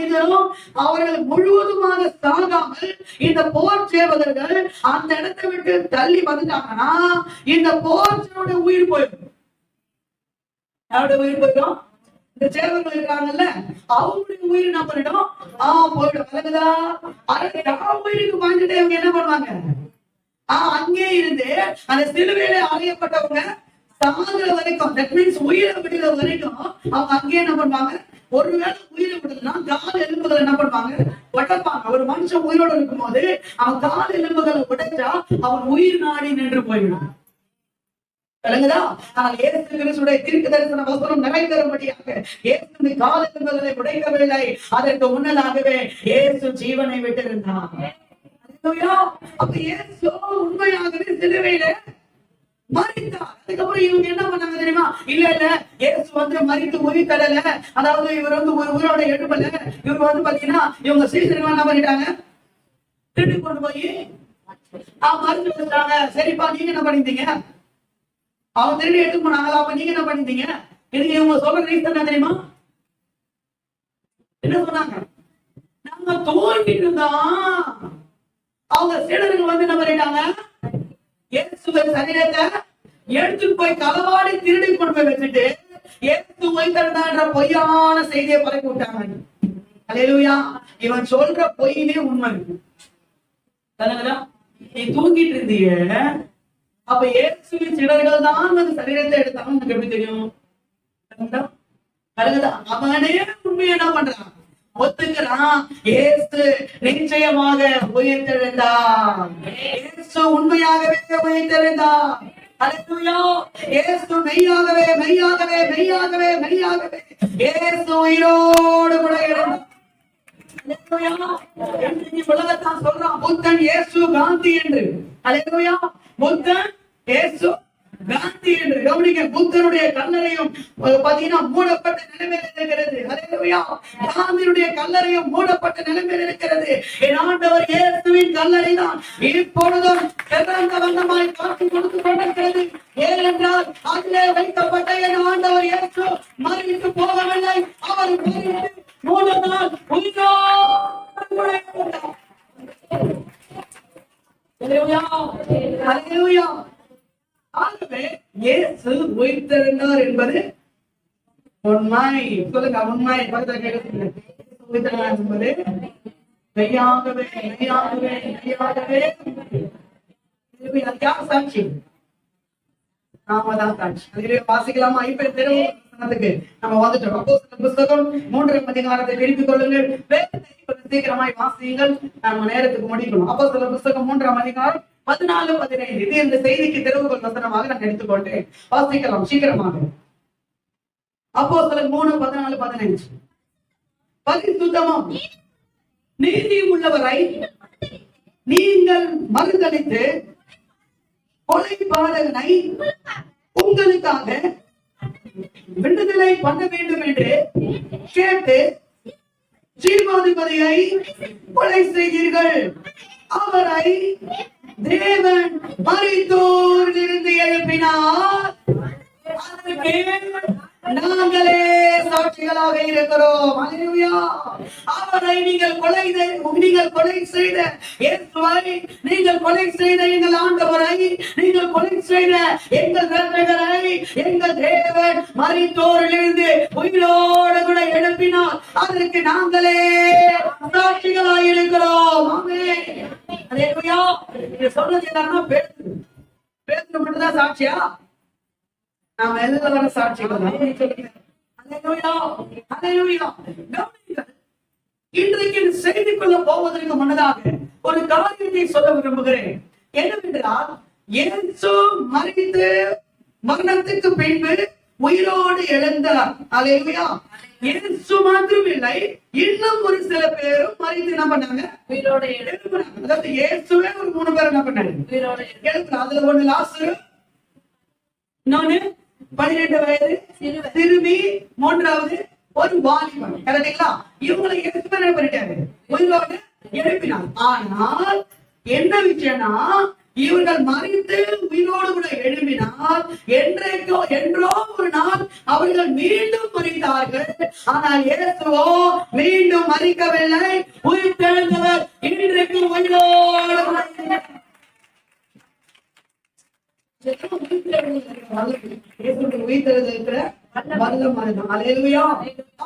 மனிதரும் அவர்கள் முழுவதுமாக சாகாமல் இந்த போர் சேவகர்கள் அந்த இடத்தை விட்டு தள்ளி வந்துட்டாங்கன்னா இந்த போர் உயிர் போயிடும். அவருடைய உயிர் போயிடும். இந்த சேவகர்கள் இருக்காங்கல்ல, அவங்களுடைய உயிர் என்ன பண்ணிடும்? போயிடும். விளங்குதா? உயிருக்கு வாங்கிட்டு அவங்க என்ன பண்ணுவாங்க? அங்கே இருந்து அந்த சிலுவையில அறையப்பட்டவங்க சாகுற வரைக்கும், தட் மீன்ஸ் உயிரை விடுற வரைக்கும் அவங்க அங்கேயே என்ன பண்ணுவாங்க? ஒருவேளை உயிரை விடுதுன்னா கால் எலும்புகளை என்ன பண்ணுவாங்க? உடைப்பாங்க. ஒரு மனுஷன் உயிரோடு இருக்கும் போது அவன் கால் எலும்புகளை உடைச்சா அவன் உயிர் நாடி நின்று போயிடும். விளங்குதா? ஆனால் இயேசு கிறிஸ்துவின் தீர்க்க தரிசன வசனம் நிறைவேறும்படியாக இயேசு கால் எலும்புகளை உடைக்கவில்லை. அதற்கு முன்னதாகவே இயேசு ஜீவனை விட்டிருந்தார். அப்ப இயேசு உண்மையாகவே சிலுவையில மரித்தார். அதுக்கப்புறம் இவங்க என்ன பண்ணாங்க தெரியுமா? இல்ல இயேசு மரித்து உயிர் தரல, அதாவது இவர் உயிரோட எழுப்பல. இவர் பாத்தீங்கன்னா இவங்க சீசர்கள் என்ன பண்ணிட்டாங்க? திருடி கொண்டு போய் மருந்து வச்சாங்க. சரிப்பா, நீங்க என்ன பண்ணிட்டீங்க? அவங்க திருடி எடுத்து போனாங்களா? அப்ப நீங்க என்ன பண்ணிட்டீங்க? இதுக்கு இவங்க சொல்ற ரீசன் என்ன தெரியுமா? என்ன சொன்னாங்க? நாங்க தோண்டிட்டு இருந்தோம். அவங்க சீடர்கள் என்ன பண்ணிட்டாங்க? இயேசுவின் சரீரத்தை எடுத்துட்டு போய் களவாடி திருடி கொண்டு போய் வச்சுட்டு இயேசு உயிர்த்தெழுந்தார்ன்ற பொய்யான செய்தியை பரப்பி விட்டாங்க. அல்லேலூயா. இவன் சொல்ற பொய்யிலே உண்மை இருக்கு. நீ தூங்கிட்டு இருந்தீங்க, அப்ப இயேசுவின் சீடர்கள் தான் அந்த சரீரத்தை எடுத்தாங்க. உங்களுக்கு எப்படி தெரியும்? அவனே உண்மையை என்ன பண்றான்? ஒத்துக்கிறான். இயேசு நிச்சயமாக உயிர்த்தெழுந்தார். இயேசு உண்மையாகவே உயிர்த்தெழுந்தார். அல்லேலூயா. இயேசு மெய்யாகவே மெய்யாகவே மெய்யாகவே மெய்யாகவே இயேசு உயிரோடு கூட எழுந்தார். உலகத்தான் சொல்றான் புத்தன் இயேசு காந்தி என்று. அல்லேலூயா. புத்தன் இயேசு காந்தி என்று. கவனிக்க, புத்தனுடைய கல்லறையும் பாத்தீங்கன்னா மூடப்பட்ட நிலைமையில் இருக்கிறது. அல்லேலூயா. காந்தியுடைய கல்லறையும் மூடப்பட்ட நிலைமையில் இருக்கிறது. என் ஆண்டவர் இயேசுவின் கல்லறை தான் இப்பொழுதும் திறந்த வண்ணமாய் காட்சி கொடுத்து கொண்டிருக்கிறது. ஏனென்றால் அதிலே வைக்கப்பட்ட என் ஆண்டவர் இயேசு மறித்து போகவில்லை. அவர் மறித்து 3 நாள் உயிரோடு எழுந்தார். அல்லேலூயா. அல்லேலூயா. ஆகவே இயேசு உயிர்த்தெழுந்தார் என்பது உண்மை. சொல்லுங்க, உண்மை. உயிர்த்தெழுந்தார் என்பது மெய்யாகவே மெய்யாகவே மெய்யாகவே. யார் சாட்சி? நாம தான் சாட்சி. அதிலே வாசிக்கலாமா? இப்ப திருவசனத்துக்கு நம்ம வந்துட்டோம். அப்போஸ்தலர் புத்தகம் 3ஆம் அதிகாரத்தை திருப்பிக் கொள்ளுங்கள். சீக்கிரமாய் வாசியுங்கள், நம்ம நேரத்துக்கு முடிக்கணும். அப்போஸ்தலர் புத்தகம் 3ஆம் அதிகாரம் 14, 15. இது இந்த செய்திக்கு திறவுகோல் வசனமாக நான் எடுத்துக்கொண்டேன். வாசிக்கலாம் சீக்கிரமாக. அப்போஸ்தலர் 3, 14, 15. பரிசுத்தமும் நீதியும் உள்ளவரை நீங்கள் மறுதலித்து கொலை பாதகனை உங்களுக்காக விடுதலை பண்ண வேண்டும் என்று கேட்டு ஜீவாதிபதியை கொலை செய்தீர்கள். அவரை தேவன் மரித்தோரிலிருந்து எழுப்பினார். அதற்கு நாங்களே சாட்சிகளாக இருக்கிறோம். அல்லேலூயா. அவரை நீங்கள் கொலை செய்த இயேசுவை, நீங்கள் கொலை செய்த எங்கள் ஆண்டவரை, நீங்கள் கொலை செய்த எங்கள் இரட்சகரை எங்கள் தேவன் மரித்தோரிலிருந்து உயிரோடு கூட எழுப்பினார். அதற்கு நாங்களே சாட்சிகளாக இருக்கிறோம். ஆமென். அல்லேலூயா. இது சொன்னது என்னன்னா பேதுரு மட்டும்தான் சாட்சியா? நாம் எல்லாரும் சாட்சிகள். இன்றைக்கு செய்திக்குள்ள போவதற்கு முன்னதாக ஒரு காரியத்தை சொல்ல விரும்புகிறேன். என்னவென்றால், இயேசு மரித்து மரணத்துக்கு பின்பு உயிரோடு எழுந்தார். அல்லேலூயா. இயேசு மாத்திரம் இல்லை, இன்னும் ஒரு சில பேரும் மரித்து என்ன பண்ணாங்க? உயிரோடு எழுப்பினாங்க. அதாவது இயேசுவே ஒரு 3 பேர் என்ன பண்ணாங்க? உயிரோடு எழுப்பினாங்க. அதுல ஒண்ணு லாசரு, இன்னொன்னு 12 வயது சிறுமி, 3வது ஒரு வாலிபன். கரெக்டுங்களா? இவங்களை எடுத்து என்ன பண்ணிட்டாரு? உயிரோடு எழுப்பினார். ஆனால் என்ன விஷயம்னா, இவர்கள் மறித்து உயிரோடு கூட எழுப்பினால் என்றோ ஒரு நாள் அவர்கள் மீண்டும் மறித்தார்கள். ஆனால் இயேசுவோ மீண்டும் மறிக்கவில்லை, உயிர்த்தெழுந்தவர் இன்றைக்கு உயிரோடு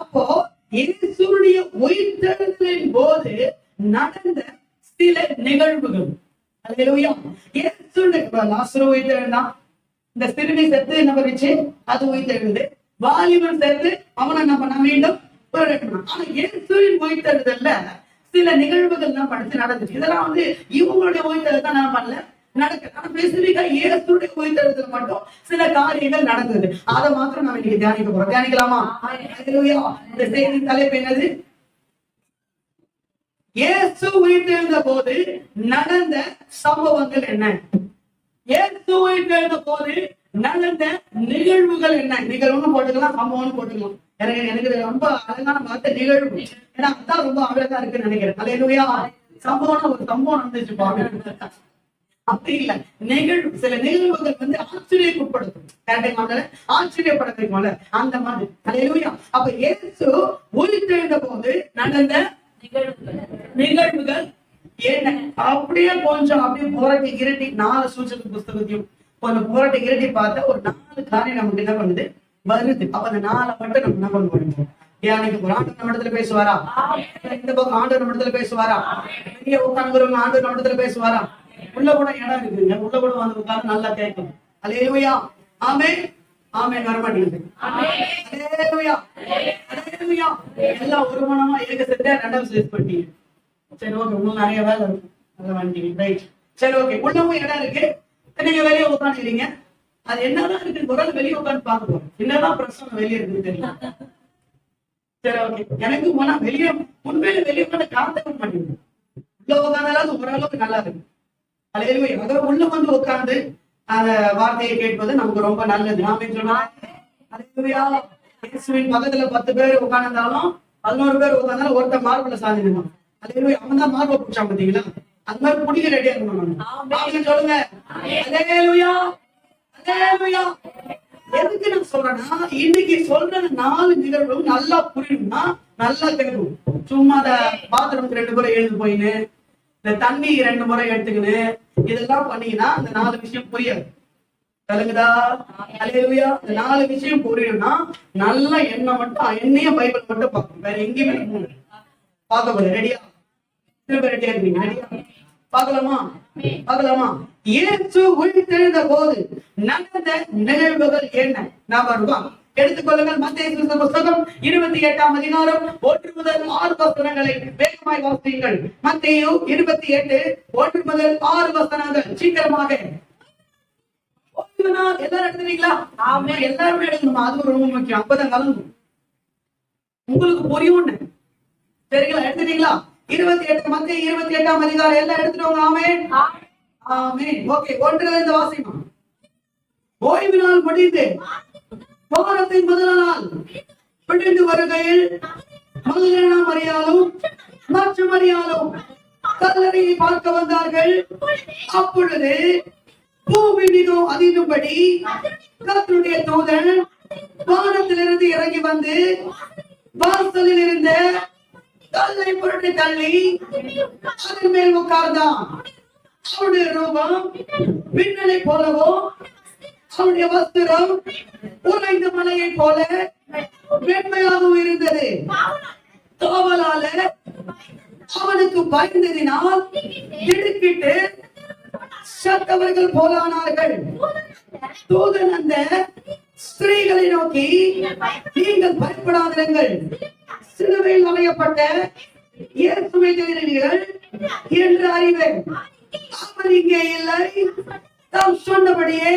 அப்போ இயேசுடைய உயிர்த்தெழுதலின் போது நடந்த சில நிகழ்வுகள். லாசரு உயிர்த்தெழுந்தான், இந்த சிறுமி செத்து என்ன பண்ணிச்சு, அது உயிர்த்தெழுது. வாலிபன் செத்து அவனை நம்ம மீண்டும் ஆனா இயேசுவின் உயிர்த்தெழுதல்ல சில நிகழ்வுகள் எல்லாம் படிச்சு நடந்துச்சு. இதெல்லாம் இவங்களுடைய உயிர்த்தெழுதல் தான் நான் பண்ணல நடக்குது. ஆனா ஸ்பெசிபிக்கா இயேசுடைய உயிர்த்தெழுதல் மட்டும் சில காரியங்கள் நடந்தது. அதை மாத்திரம் நம்ம இன்னைக்கு தியானிக்க போறோம். தியானிக்கலாமா? இந்த செய்தியின் தலைப்பு என்னது? இயேசு உயிர்த்தெழுந்த போது நடந்த சம்பவங்கள் என்ன? இயேசு உயிர்த்தெழுந்த போது நடந்த நிகழ்வுகள் என்ன? நிகழ்வுன்னு போட்டுக்கலாம், சம்பவம்னு போட்டுக்கலாம். எனக்கு ரொம்ப அழகான வார்த்தை நிகழ்வு. ஏன்னா அதான் ரொம்ப அழகா இருக்குன்னு நினைக்கிறேன். அல்லேலூயா. சம்பவம்னா ஒரு சம்பவம் நடந்துச்சு பாருங்க, அப்படி இல்ல. நிகழ்வு, சில நிகழ்வுகள் ஆச்சரியப்படுத்தும், ஆச்சரியப்பட அந்த மாதிரி. அல்லேலூயா. அப்ப இயேசு உயிர்த்தெழுந்த போது நடந்த நிகழ்வுகள் என்ன? அப்படியே கொஞ்சம் அப்படியே புரட்டி இரட்டி 4 சூச்சக புஸ்தகத்தையும் கொஞ்சம் புரட்டி இரட்டி பார்த்தா ஒரு 4 காரியம் நமக்கு என்ன பண்ணுது வருது. அப்ப அந்த 4 மட்டும் நம்ம என்ன பண்ண முடியும்? தியானிக்கு ஒரு ஆண்டு நம்ம இடத்துல பேசுவாரா? இந்த பக்கம் ஆண்டு நம்ம இடத்துல பேசுவாரா? இங்க உட்கார்ந்து ஆண்டு நம்ம இடத்துல பேசுவாரா? உள்ள கூட இடம் இருக்குங்க, உள்ள கூட வந்து உட்கார்ந்து நல்லா கேட்கும். அல்லேலூயா. ஆமென். ஆமென். வரமாட்டேங்குது. அல்லேலூயா. அல்லேலூயா. எல்லாம் ஒரு மனமா இருக்க செஞ்சா 2வது ஸ்டேஜ் பண்ணிட்டீங்க. சரி, ஓகே. உங்களுக்கு நிறைய வேலை இருக்கும், அதை வந்துட்டீங்க. ரைட். சரி, ஓகே. உள்ளவும் இடம் இருக்கு, நீங்க வெளியே உட்காந்துக்கிறீங்க. அது என்னதான் இருக்கு, ஒரு ஆள் வெளியே உட்காந்து பாக்குறோம், என்னதான் பிரச்சனை வெளியே இருக்குன்னு தெரியல. சரி, ஓகே. எனக்கு போனா வெளியே உண்மையில வெளியே உட்காந்து காத்த மாட்டேங்குது. உள்ள உட்காந்தாலும் ஓரளவுக்கு நல்லா இருக்கு. அல்லேலூயா. அதோட உள்ள வந்து உட்கார்ந்து அந்த வார்த்தையை கேட்பது நமக்கு ரொம்ப நல்லது. நாம சொன்னா அல்லேலூயா. இயேசுவின் பக்கத்துல 10 பேர் உட்கார்ந்தாலும் 11 பேர் உட்கார்ந்தாலும் ஒருத்தர் மார்புல சாதிக்கணும். அல்லேலூயா. அவன் தான் மார்பை பிடிச்சான் பாத்தீங்களா? அது மாதிரி குடிக்க ரெடியா இருக்கணும். சொல்லுங்க அல்லேலூயா. அல்லேலூயா. எதுக்கு நான் சொல்றேன்னா, இன்னைக்கு சொல்ற 4 நிகழ்வும் நல்லா புரியணும்னா நல்லா கேட்கும். சும்மா அந்த பாத்ரூமுக்கு 2 முறை எழுந்து போயின்னு, இந்த தண்ணி 2 முறை எடுத்துக்கின்னு இதெல்லாம் பண்ணீங்கன்னா அந்த 4 விஷயம் புரியாது. கலங்குதா? அல்லேலூயா. இந்த 4 விஷயம் புரியணும்னா நல்ல எண்ணெய் மட்டும், எண்ணெய பைபிள் மட்டும் பார்க்கணும், வேற எங்கேயுமே பார்க்க போல. ரெடியா? ரெடியா இருக்கீங்க? ரெடியா? பார்க்கலாமா? பார்க்கலாமா? இயேசு உயிர்த்தெழுந்த போது நடந்த நிகழ்வுகள் என்ன? நாம் எடுத்துக்கொள்ளுங்கள். மத்தேயு புத்தகம் 28ஆம் அதிகாரம் 1 முதல் 6 வசனங்களை வேகமாய் வாசியுங்கள். மத்தேயு 28 1 முதல் 6 வசனங்கள் சீக்கிரமாக. எல்லாரும் எடுத்துட்டீங்களா? ஆமா, எல்லாருமே எடுக்கணும். அது ரொம்ப முக்கியம். அப்பதான் கலந்து உங்களுக்கு புரியும். சரிங்களா? எடுத்துட்டீங்களா? 28 மத்தேயு 28ஆம் அதிகாரம் எல்லாம் எடுத்துட்டோங்க. ஆமென். ஆமென். ஓகே. 1 வாசிமா. ஓய்வு நாள் முடிந்து வாரத்தின் முதல் நாள் விழுந்து வருகையில் மகதலேனா மரியாளும் மற்ற மரியாளும் கல்லறையை பார்க்க வந்தார்கள். அப்பொழுது பூமி மிகவும் அதிரும்படி கர்த்தருடைய தூதன் வானத்திலிருந்து இறங்கி வந்து வாசலில் இருந்த கல்லை புரட்டி தள்ளி அதன் மேல் உட்கார்ந்தான். அவருடைய ரூபம் மின்னலை போலவோ, அவனுடைய வஸ்திரம் உறைந்த மலையை போல வெண்மையாகவும் இருந்தது. காவலால அவனுக்கு பயந்ததினால் திடுக்கிட்டு சத்தவர்கள் போலானார்கள். தூதன் அந்த ஸ்திரீகளை நோக்கி, நீங்கள் பயப்படாதிருங்கள், சிலுவையில் அறையப்பட்ட இயேசுவை தேடுகிறீர்கள் என்று அறிவேன். அவர் இங்கே இல்லை, தாம் சொன்னபடியே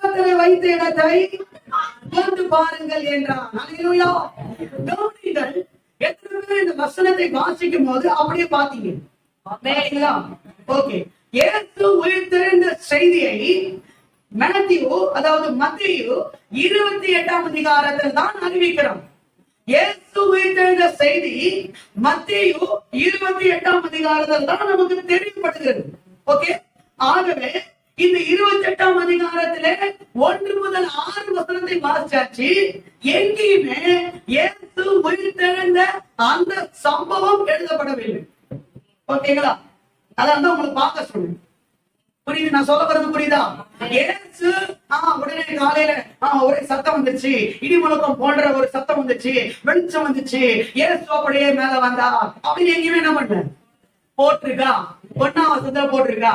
கர்த்தரை வைத்த இடத்தை வந்து பாருங்கள் என்றான். அல்லேலூயா. கவனிங்கள், எத்தனை பேர் இந்த வசனத்தை வாசிக்கும் போது அப்படியே பாத்தீங்க? ஓகே. இயேசு உயிர்த்தெழுந்த செய்தியை மத்தேயு 28ஆம் அதிகாரத்தில் தான் அறிவிக்கிறோம். இயேசு உயிர்த்தெழுந்த செய்தி மத்தேயு 28ஆம் அதிகாரத்தில் தான் நமக்கு தெரியப்படுகிறது. ஓகே, ஆகவே இந்த 28ஆம் அதிகாரத்திலே 1 முதல் 6 வசனத்தை வாசிச்சாச்சு. எங்கேயுமே இயேசு உயிர்த்தெழுந்த அந்த சம்பவம் எழுதப்படவில்லை. ஓகேங்களா? அதான் உங்களுக்கு பார்க்க சொல்லுங்க. புரியுது? நான் சொல்ல வர்றது புரியுதா? இயேசு உடனே காலையில ஒரே சத்தம் வந்துச்சு, இடி முழக்கம் போன்ற ஒரு சத்தம் வந்துச்சு, வெளிச்சம் வந்துச்சு, இயேசு அப்படியே மேல வந்தா அப்படின்னு எங்கேயுமே என்ன பண்ண போட்டிருக்கா? 1ஆம் வசனத்துல போட்டிருக்கா?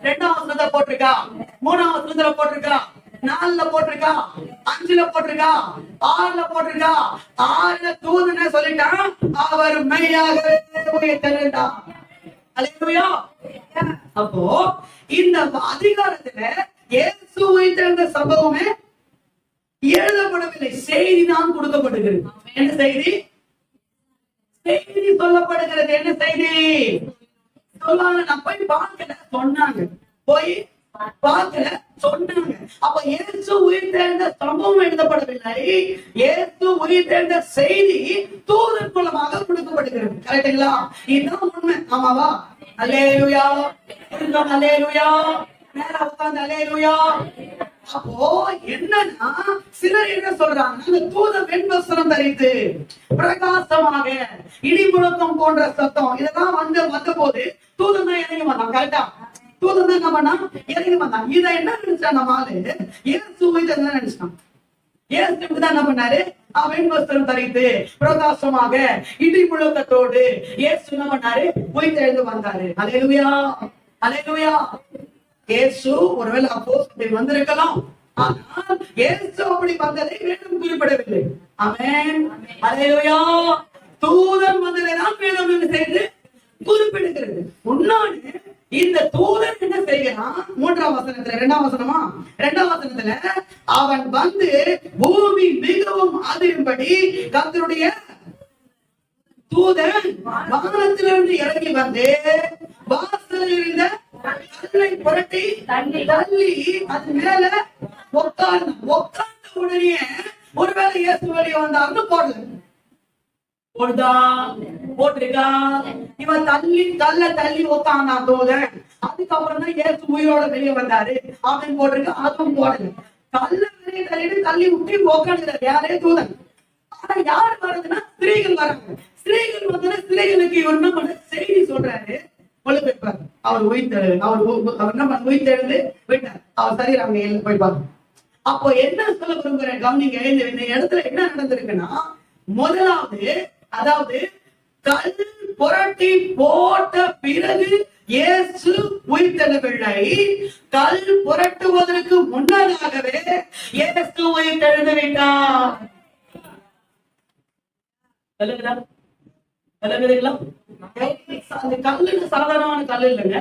2ஆம் வசனத்துல போட்டிருக்கா? 3ஆம் வசனத்துல போட்டிருக்கா? 4ல போட்டிருக்கா? 5ல போட்டிருக்கா? 6ல போட்டிருக்கா? 6ல தூதனை சொல்லிட்டான், அவர் மெய்யாகவே உயிர்த்தெழுந்தார். அல்லேலூயா. அப்போ இந்த அதிகாரத்துல இயேசு உயிர்த்தெழுந்த சம்பவமே எழுதப்படவில்லை, செய்தி தான் கொடுக்கப்படுகிறது. என்ன செய்தி? செய்தி சொல்லப்படுகிறது. என்ன செய்தி சொல்லுவாங்க? நான் போய் பார்க்கல சொன்னாங்க, போய் பார்க்கல சொன்னாங்க. அப்ப இயேசு உயிர்த்தெழுந்த சம்பவம் எழுதப்படவில்லை, இயேசு உயிர்த்தெழுந்த செய்தி தூதன் மூலமாக கொடுக்கப்படுகிறது. கரெக்டுங்களா? இதுதான் உண்மை. ஆமாவா? அல்லேலூயா. அல்லேலூயா. மேல உட்கார்ந்து அல்லேலூயா. அப்போ என்னன்னா, சிலர் என்ன சொல்றாங்க, தூதன் வெண்வஸ்திரம் தரித்து பிரகாசமாக இடி முழக்கம் போன்ற சத்தம் இதெல்லாம் வந்த போது தூதன் தான் இறங்கி வந்தான். கரெக்டா? தூதன் தான் என்ன பண்ணா? இறங்கி வந்தான். இதை என்ன நினைச்சான்? நம்ம ஆளு இயேசு உயிர்த்தெழுந்தார் நினைச்சான். இயேசு தான் என்ன பண்ணாரு? வெண்வஸ்திரம் தரித்து பிரகாசமாக இடி முழக்கத்தோடு இயேசு என்ன பண்ணாரு? உயிர்த்தெழுந்து வந்தாரு. அல்லேலூயா. அல்லேலூயா. இயேசு ஒருவேளை அப்போஸ்தலர் வந்திருக்கலாம், ஆனால் இயேசு அப்படி வந்ததை வேதம் குறிப்பிடவில்லை. ஆமென். அல்லேலூயா. தூதன் வந்ததைதான் வேதம் என்ன செய்து குறிப்பிடுகிறது. முன்னாடி இந்த தூதன் என்ன செய்கிறான்? 3ஆம் வசனத்துல, 2ஆம் வசனமா? 2ஆம் வசனத்துல அவன் வந்து பூமி மிகவும் அதிரும்படி கர்த்தருடைய தூதன் வானத்திலிருந்து இறங்கி வந்து வாசலில் இருந்த கல்லை புரட்டி தள்ளி அது மேல உட்கார்ந்த உடனே ஒருவேளை இயேசு வெளியே வந்தார்னு போடல. போட்டிருக்கா? இவன் தள்ளி உட்கார்ந்தா தூதன். அதுக்கப்புறம் தான் இயேசு உயிரோட வெளியே வந்தாரு அப்படின்னு போட்டிருக்கா. அதுவும் போடல. வெளியே தள்ளி விட்டு உட்காந்துறாரு. யாரே? தூதன். ஆனா யாரு வர்றதுன்னா ஸ்திரீகள் வராங்க. ஸ்திரீகள் வந்து ஸ்திரீகளுக்கு இவர் என்ன பண்ண செய்தி சொல்றாரு, ஒழுங்கைப்பாரு. அவர் உயிர்த்தெழுந்து விட்டார். அவர் சரி அவங்க போய் பாருங்க. அப்போ என்ன சொல்ல விரும்புறேன் கவனிங்க. இந்த இடத்துல என்ன நடந்திருக்குன்னா, முதலாவது அதாவது கல் புரட்டி போட்ட பிறகு இயேசு உயிர்த்தெழவில்லை. கல் புரட்டுவதற்கு முன்னதாகவே இயேசு உயிர்த்தெழுந்து விட்டார். அந்த கல்லுன்னு சாதாரணமான கல் இல்லைங்க.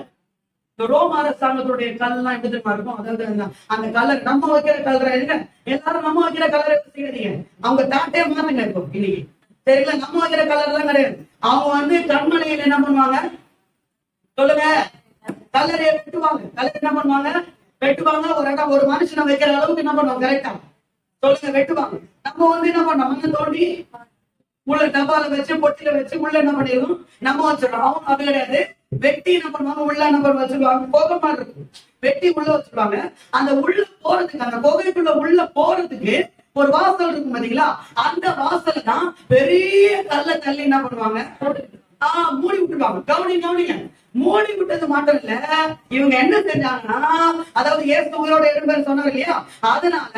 இந்த ரோம அரசாங்கத்துடைய கல்லாம் எப்படி தெரியுமா இருக்கும்? அதாவது அந்த கலர் நம்ம வைக்கிற கலர் இருக்க, எல்லாரும் நம்ம வைக்கிற கலரை செய்யறீங்க. அவங்க தாட்டே மாத்துங்க இருக்கும் இன்னைக்கு. சரிங்களா? நம்ம வைக்கிற கலர் எல்லாம் கிடையாது. அவங்க வந்து கண்மலையில என்ன பண்ணுவாங்க சொல்லுங்க? கலரை வெட்டுவாங்க. கலர் என்ன பண்ணுவாங்க? வெட்டுவாங்க. ஒரு மனுஷனை வைக்கிற அளவுக்கு என்ன பண்ணுவாங்க? கரெக்டா சொல்லுங்க? வெட்டுவாங்க. நம்ம வந்து என்ன பண்ணோம்? மண்ணை தோண்டி உள்ள டப்பால வச்சு பொட்டில வச்சு உள்ள என்ன பண்ணிடுவோம்? நம்ம வச்சிடறோம். அவங்க அப்படி கிடையாது. வெட்டி என்ன பண்ணுவாங்க? உள்ள என்ன பண்ண வச்சிருவாங்க? புகை மாதிரி இருக்கும். வெட்டி உள்ள வச்சிருவாங்க. அந்த உள்ள போறதுக்கு, அந்த புகைக்குள்ள உள்ள போறதுக்கு ஒரு வாசல் இருக்கும் பாத்தீங்களா? அந்த வாசல தான் பெரிய கல்ல தள்ளி என்ன பண்ணுவாங்க? மூடி விட்டுருவாங்க. கவனிங்க. மூடி விட்டது மட்டும் இல்ல, இவங்க என்ன செஞ்சாங்கன்னா, அதாவது இயேசு உயிரோட 2 பேர் சொன்னார் இல்லையா? அதனால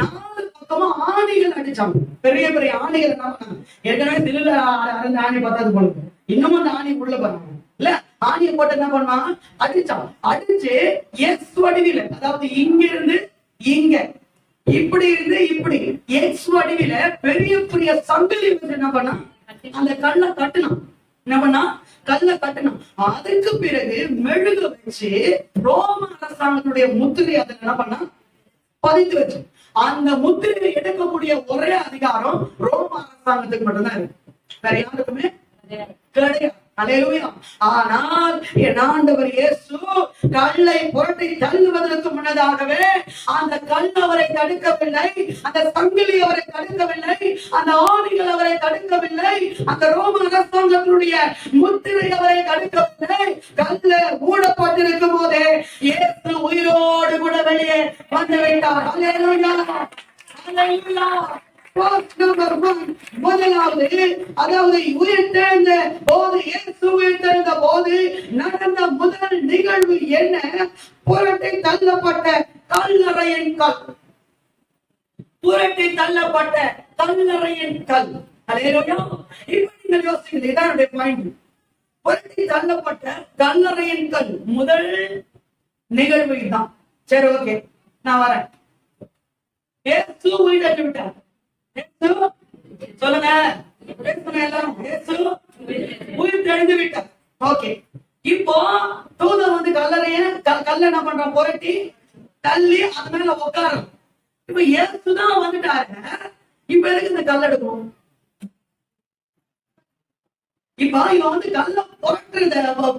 4 பக்கமா ஆணிகள் அடிச்சாங்க. பெரிய பெரிய ஆணிகள் என்ன பண்ணாங்க? ஏற்கனவே தில்லுல அரைஞ்ச ஆணி பார்த்தாது போல, இன்னமும் அந்த ஆணி உள்ள போறாங்க இல்ல? ஆணியை போட்டு என்ன பண்ணுவாங்க? அடிச்சான். அடிச்சு எக்ஸ் வடிவில, அதாவது இங்க இருந்து இங்க, இப்படி இருந்து இப்படி எக்ஸ் வடிவில பெரிய பெரிய சங்கிலி வந்து என்ன பண்ணா? அந்த கல்லை கட்டணும். என்ன பண்ணா? கல்லை கட்டணும். அதுக்கு பிறகு மெழுக வச்சு ரோம அரசாங்கத்துடைய முத்திரை அதை என்ன பண்ணா? பதித்து வச்சு. அந்த முத்திரையை எடுக்கக்கூடிய ஒரே அதிகாரம் ரோம அரசாங்கத்துக்கு மட்டும்தான் இருக்கு. வேற யாருக்குமே கிடையாது. அல்லேலூயா. ஆனால் என் ஆண்டவர் இயேசு கல்லை புரட்டி தள்ளுவதற்கு முன்னதாகவே அந்த கல் அவரை தடுக்கவில்லை, அந்த சங்கிலி அவரை தடுக்கவில்லை, அந்த ஆணிகள் அவரை தடுக்கவில்லை, அந்த ரோம அரசாங்கத்தினுடைய முத்திரை அவரை தடுக்கவில்லை. கல்ல மூடப்பட்டிருக்கும் போதே இயேசு உயிரோடு கூட வெளியே வந்து விட்டார். அல்லேலூயா, அல்லேலூயா. முதலாவது, அதாவது உயிர்த்தெழுந்த போது, இயேசு உயிர்த்தெழுந்த போது நடந்த முதல் நிகழ்வு என்ன? புரட்டி தள்ளப்பட்ட கல்லறையின் கல். புரட்டி தள்ளப்பட்ட கல்லறையின் கல். அல்லேலூயா. இப்ப நீங்கள் யோசிக்கிறீங்க, இதான் என்னுடைய பாயிண்ட். புரட்டி தள்ளப்பட்ட கல்லறையின் கல் முதல் நிகழ்வு இதுதான். சரி, ஓகே, நான் வரேன். இயேசு உயிர்த்தெழுந்து விட்டார். சொல்லுங்க, உயிர் தெளிந்து விட்டார். ஓகே, இப்போ தூதன் வந்து கல்ல என்ன பண்றான்? புரட்டி தள்ளி அது மேல உட்காரம். இப்ப இயேசுதான் வந்துட்டாரு. இப்ப எதுக்கு இந்த கல் எடுக்கணும்? இப்ப இவன் வந்து கல்ல புரட்டுறத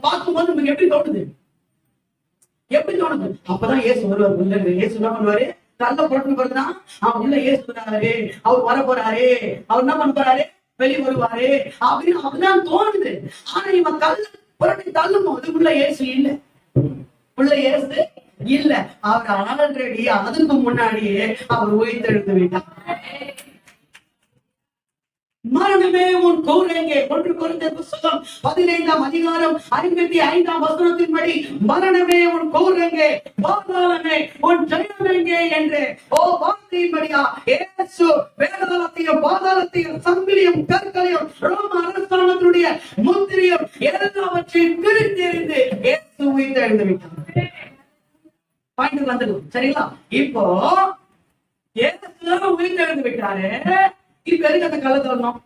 பார்க்கும்போது நமக்கு எப்படி தோணுது? எப்படி தோணுது? அப்பதான் இயேசு வருவார். இயேசு என்ன பண்ணுவாரு? கல்ல புரட்டு போறதுதான் அவன் உள்ள இயேசு வராரு, அவர் வர போறாரு, அவர் என்ன பண்ண போறாரு? வெளியே வருவாரு அப்படின்னு அப்படிதான் தோணுது. ஆனா இவன் கல்ல புரட்டி தள்ளும் போது உள்ள இயேசு இல்ல, உள்ள இயேசு இல்ல. அவர் ஆல்ரெடி அதுக்கு முன்னாடியே அவர் உயிர்த்தெழுந்து விட்டார். மரணமே உன் கூரெங்கே? 1 கொரிந்தியர் புத்தகம் 15ஆம் அதிகாரம் 55ஆம் வசனத்தின்படி மரணமே உன் கூரெங்கே, பாதாளமே உன் ஜெயம் எங்கே என்று வார்த்தையின்படியா இயேசு வேதாளத்தையும் பாதாளத்தையும் சங்கிலியும் கற்களையும் ரோம அரசாங்கத்தினுடைய முத்திரையும் எல்லாவற்றையும் கிழித்தெறிந்து இயேசு உயிர்த்தெழுந்து விட்டார். பாயிண்ட் வந்துடும், சரிங்களா? இப்போ இயேசு உயிர்த்தெழுந்து விட்டாரு. இப்ப எதுக்கு அந்த கல்லை தள்ளணும்?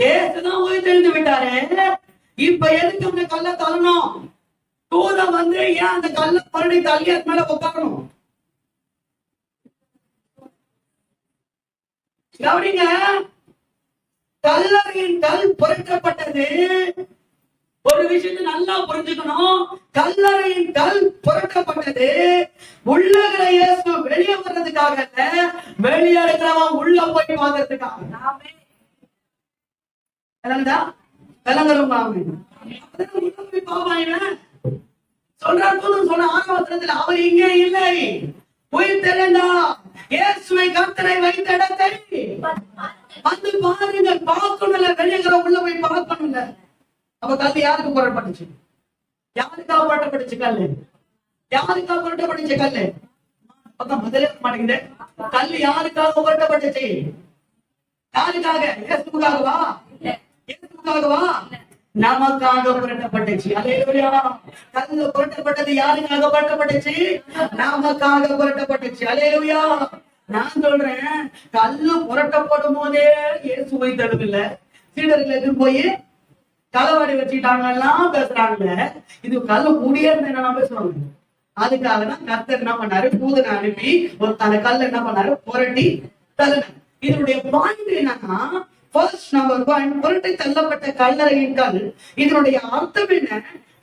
ஏசுதான் உயிர்த்தெழுந்து விட்டாரு. இப்ப எதுக்கு அந்த கல்லை தள்ளணும்? தூதன் வந்து ஏன் அந்த கல்லை புரட்டி தள்ளி அது மேல உட்காரணும்? கவனிங்க, கல்லறையின் கல் புரட்டப்பட்டது. ஒரு விஷயத்தை நல்லா புரிஞ்சுக்கணும். கல்லறையின் கல் புரட்டப்பட்டது உள்ளகிற இயேசு வெளியே வர்றதுக்காக இல்ல, வெளியே இருக்கிறவன் உள்ள போய் வாங்கறதுக்காக. சொன்ன ஆரம்பத்தில் அவர் இங்கே இல்லை, உயிர்த்தெழுந்தா இயேசுவை கர்த்தரை வைத்த இடத்தை வந்து பாருங்க. பார்க்கணும்ல, வெளியே உள்ள போய் பார்க்கணும்ல. அப்ப கல் யாருக்கு புரட்டப்பட்டுச்சு? யாருக்காக புரட்டப்பட்டுச்சு கல்லு? யாருக்காக புரட்டப்பட்டுச்சு கல்லு? முதலே மாட்டேங்குது. கல் யாருக்காக புரட்டப்பட்டுச்சு? யாருக்காக? இயேசுக்காகவா? இயேசுக்காகவா? நமக்காக புரட்டப்பட்டுச்சு. அல்லேலூயா. கல்லு புரட்டப்பட்டது யாருக்காக புரட்டப்பட்டுச்சு? நமக்காக புரட்டப்பட்டுச்சு. அல்லேலூயா. நான் சொல்றேன், கல்லு புரட்டப்படும் போதே இயேசு உயிர்த்தெழுவில்ல. சீடர்கள் எதிர்த்து போய் களவாடி வச்சுட்டாங்க எல்லாம் பேசுறாங்க. இது கல்லு முடியே என்ன பேசுவாங்க. அதுக்காக தான் கர்த்தர் என்ன பண்ணாரு? தூதனை அனுப்பி அந்த கல்ல என்ன பண்ணாரு? புரட்டி தள்ளினார். இதனுடைய பாயிண்ட் என்னன்னா, ஃபர்ஸ்ட் நம்பர் 1, புரட்டி தள்ளப்பட்ட கல்லறையின் கல். இதனுடைய அர்த்தம் என்ன?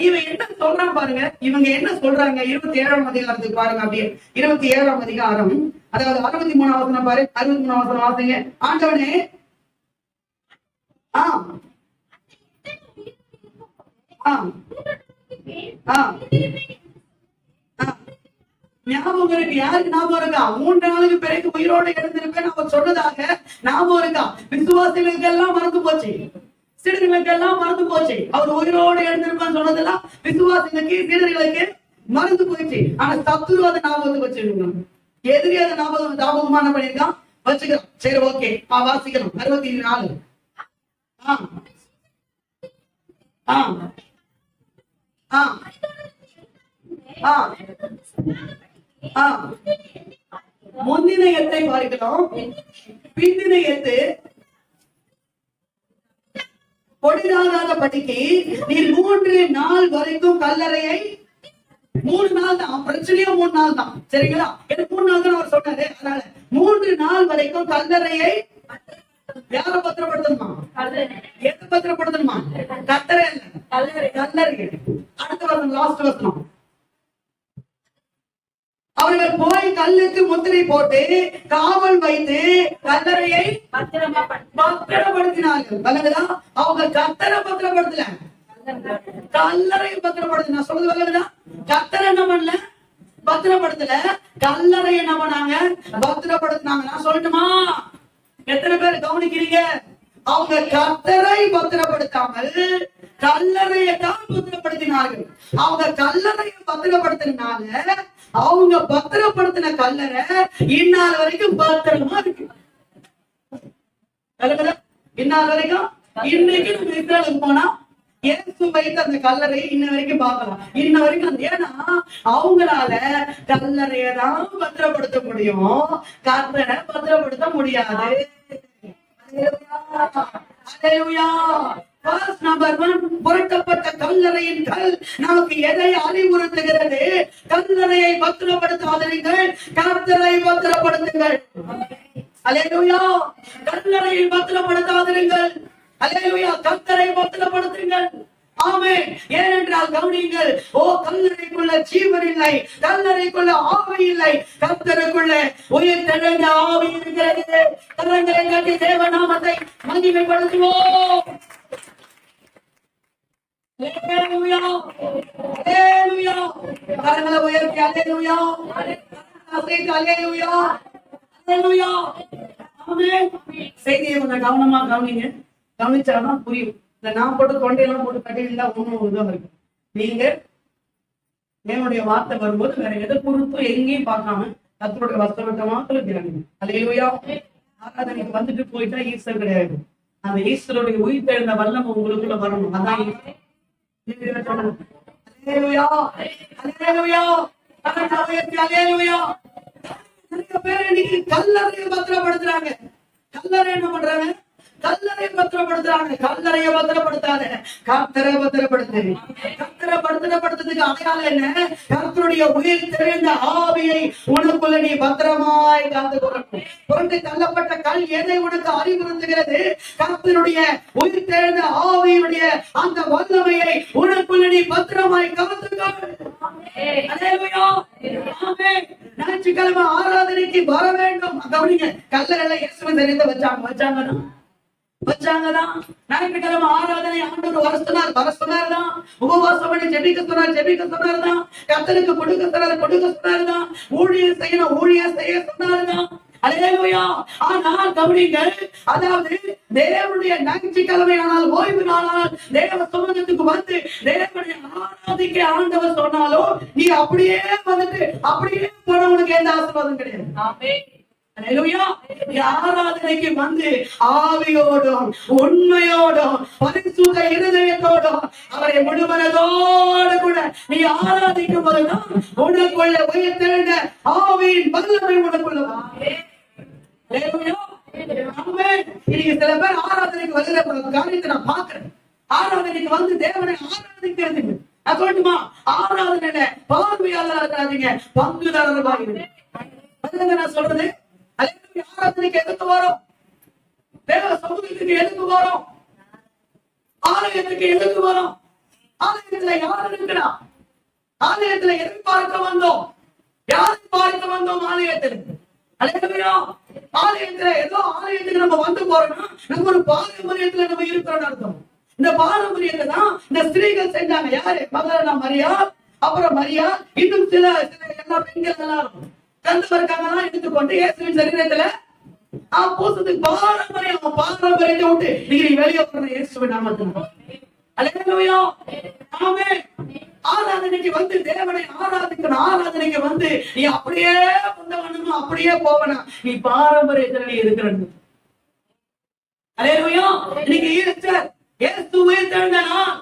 இவன் என்ன சொல்றான் பாருங்க. இவங்க என்ன சொல்றாங்க? 27ஆம் அதிகாரத்துக்கு பாருங்க. அப்படியே 27ஆம் அதிகாரம், அதாவது 63ஆம் வசனம் பாரு. 63ஆம் வசனம் வாசிங்க. ஆண்டவனே, ஞாபகம் இருக்கு? யாருக்கு ஞாபகம் இருக்கா? 3 நாளுக்கு பிறகு உயிரோடு எழுந்திருப்பேன் அவர் சொன்னதாக ஞாபகம் இருக்கா? விசுவாசிகளுக்கு எல்லாம் மறந்து போச்சு, சீடர்களுக்கு எல்லாம் மறந்து போச்சு. அவர் உயிரோடு எழுந்திருப்பேன் சொன்னதெல்லாம் விசுவாசிகளுக்கு சீடர்களுக்கு மறந்து போயிடுச்சு. ஆனா சத்துரு அதை ஞாபகத்துக்கு வச்சிருக்கணும். எதிரி அதை ஞாபகமான பண்ணிருக்கான், வச்சுக்கிறோம். சரி, ஓகே, வாசிக்கிறோம். 64. முந்தின எத்தை பார்க்கிறோம், பிந்தின எத்து பொடிதாகாத படிக்கு நீ 3 நாள் வரைக்கும் கல்லறையை 3 நாள் தான் பிரச்சனையும் 3 நாள் தான், சரிங்களா? 3 நாள் தான் அவர் சொன்னாரு. அதனால 3 நாள் வரைக்கும் கல்லறையை யார பத்திரப்படுத்தணுமா? எதை பத்திரப்படுத்தணுமா? கர்த்தரே இல்ல, கல்லறை. அடுத்த வசனம், லாஸ்ட் வசனம். அவர்கள் போய் கல்லுக்கு முத்திரை போட்டு காவல் வைத்து கல்லறையை பத்திரப்படுத்தினார்கள். அவங்க கர்த்தரை பத்திரப்படுத்தல, கல்லறையை பத்திரப்படுத்த. நான் சொல்றது வல்லதா? கர்த்தரை என்ன பண்ணல, பத்திரப்படுத்தல, கல்லறை என்ன பண்ணாங்க, பத்திரப்படுத்தினாங்க. நான் சொல்லட்டுமா? எத்தனை பேர் கவனிக்கிறீங்க? அவங்க கர்த்தரை பத்திரப்படுத்தாமல் கல்லறையை தான் பத்திரப்படுத்தினார்கள். அவங்க கல்லறையை பத்திரப்படுத்தினால அவங்க பத்திரப்படுத்தின கல்லறை இந்நாள் வரைக்கும் பத்திரமா இருக்கு. இந்நாள் வரைக்கும். இன்னைக்கு நம்ம இஸ்ரேலுக்கு போனா இயேசு வைத்த அந்த கல்லறை இன்ன வரைக்கும் பார்க்கலாம். இன்ன வரைக்கும். ஏன்னா அவங்களால கல்லறையை தான் பத்திரப்படுத்த முடியும், கர்த்தரை பத்திரப்படுத்த முடியாது. புரட்டப்பட்ட கல்லறையின் கல் நமக்கு எதை அறிவுறுத்துகிறது? கல்லறையை பத்திரப்படுத்தாதீர்கள், கர்த்தரை பத்திரப்படுத்துங்கள். அல்லேலூயா. கல்லறையை பத்திரப்படுத்தாதீர்கள். அல்லேலூயா. கர்த்தரை பத்திரப்படுத்துங்கள். ஆமென். ஏனென்றால் கவனியுங்கள், ஓ கல்லறைக்குள்ள ஜீவன் இல்லை, கல்லறைக்குள்ள ஆவி இல்லை, கர்த்தருக்குள்ள உயிர் தெழுந்த ஆவி இருக்கிறது. கரங்களை கட்டி தேவநாமத்தை மகிமைப்படுத்துவோம். அல்லேலூயா. அல்லேலூயா. கரங்களை உயர்த்தி அல்லேலூயா. அல்லேலூயா. அல்லேலூயா. ஆமென். செய்தியை கொஞ்சம் கவனமா கவனிங்க. கவனிச்சாதான் புரியும். நான் போட்டு தொண்டையெல்லாம் போட்டு கட்டியிருந்தா ஒண்ணும் இதுதான் இருக்கு. நீங்க என்னுடைய வார்த்தை வரும்போது வேற எதை குறித்தும் எங்கேயும் பார்க்காம கர்த்தருடைய வசனத்தை மாத்திரம் திறனுங்க. அல்லேலூயா. ஆராதனைக்கு வந்துட்டு போயிட்டா ஈஸ்டர் கிடையாது. அந்த ஈஸ்டருடைய உயிர் தெழுந்த வல்லமை உங்களுக்குள்ள வரணும். அதான் அல்லேலூயா. அல்லேலூயா. அல்லேலூயா. நிறைய பேர் இன்னைக்கு கல்லறையை பத்திரப்படுத்துறாங்க. கல்லறை என்ன பண்றாங்க? கல்லறை பத்திரப்படுத்துறாங்க. கல்லறையை பத்திரப்படுத்தாத, கர்த்தரை பத்திரப்படுத்து. கர்த்தரை பத்திரப்படுத்துறதுக்கு அடையாளம் என்ன? கர்த்தருடைய உயிர் தெழுந்த ஆவியை உனக்குள்ள நீ பத்திரமாய் காத்து கொள்ளணும். புரண்டு தள்ளப்பட்ட கல் எதை உனக்கு அறிவுறுத்துகிறது? கர்த்தருடைய உயிர் தெழுந்த ஆவியுடைய அந்த வல்லமையை உனக்குள்ள நீ பத்திரமாய் காத்துக்கொள். அல்லேலூயா. ஆமென். ஞாயிற்றுக்கிழமை ஆராதனைக்கு வர வேண்டும். கவனிங்க, கல்லறையில இயேசுவை தெரிந்து வச்சாங்கதான். ஞாயிற்றுக்கிழமை ஆராதனை ஆண்டவர் வர சொன்னார்தான். உபவாசம் பண்ணி ஜெபிக்க சொன்னார்தான். கர்த்தருக்கு கொடுக்க சொன்னார்தான். ஊழியம் செய்ய சொன்னார்தான். அல்லேலூயா. ஆனால் கவனிங்கள், அதாவது தேவனுடைய ஞாயிற்றுக்கிழமை ஆனால் ஓய்வு நாளால் தேவ சமூகத்துக்கு வந்து தேவனுடைய ஆராதிக்க ஆண்டவர் சொன்னாலோ நீ அப்படியே வந்துட்டு அப்படியே போன உனக்கு எந்த ஆசீர்வாதம் கிடையாது. ஆமென். அல்லேலூயா. ஆராதனைக்கு வந்து ஆவியோடும் உண்மையோடும் பரிசுத்த இருதயத்தோடும் அவரை முழுமனதோடு கூட நீ ஆராதிக்கும் போதுதான் உனக்குள்ள உயிர் தெழுந்த ஆவியின் வல்லமை உனக்குள்ள. இன்னைக்கு சில பேர் ஆராதனைக்கு வருகிற காரியத்தை நான் பாக்குறேன். ஆராதனைக்கு வந்து தேவனை ஆராதிக்கிறது. நான் சொல்லட்டுமா? ஆராதனை பார்வையாளர் இருக்கிறாதீங்க, பங்குதாரர்கள். நான் சொல்றது ஆராதனைக்கு எதுக்கு வரும்? தேவ சமூகத்துக்கு எதுக்கு வரும்? ஆலயத்துக்கு எதுக்கு வரும்? ஆலயத்துல யார் இருக்கிறா? ஆலயத்துல எதை பார்க்க வந்தோம்? யாரை பார்க்க வந்தோம்? ஆலயத்திற்கு. ஆலயத்துல ஏதோ ஆலயத்துக்கு நம்ம வந்து போறோம்னா நம்ம ஒரு பாரம்பரியத்துல நம்ம இருக்கிறோம்னு அர்த்தம். இந்த பாரம்பரியத்தை தான் இந்த ஸ்திரீகள் செஞ்சாங்க. யாரு? மகதலேனா மரியா, அப்புறம் மரியா, இன்னும் சில எல்லா பெண்கள் எல்லாம் கந்தவர்க்காக எடுத்துக்கொண்டு இயேசுவின் சரீரத்துல பூசத்துக்கு பாரம்பரியத்தை விட்டு நீங்க வெளியே போற இயேசுவின் நாமத்துல. அல்லேலூயா. ஆமென். ஆராதனைக்கு வந்து தேவனை ஆராதிக்கணும். ஆராதனைக்கு வந்து நீ அப்படியே வந்தவனும் அப்படியே போவனா நீ பாரம்பரியத்துல நீ இருக்கிறது. அல்லேலூயா. இன்னைக்கு ஈஸ்டர், இயேசு உயிர்த்தெழுந்த நாள்.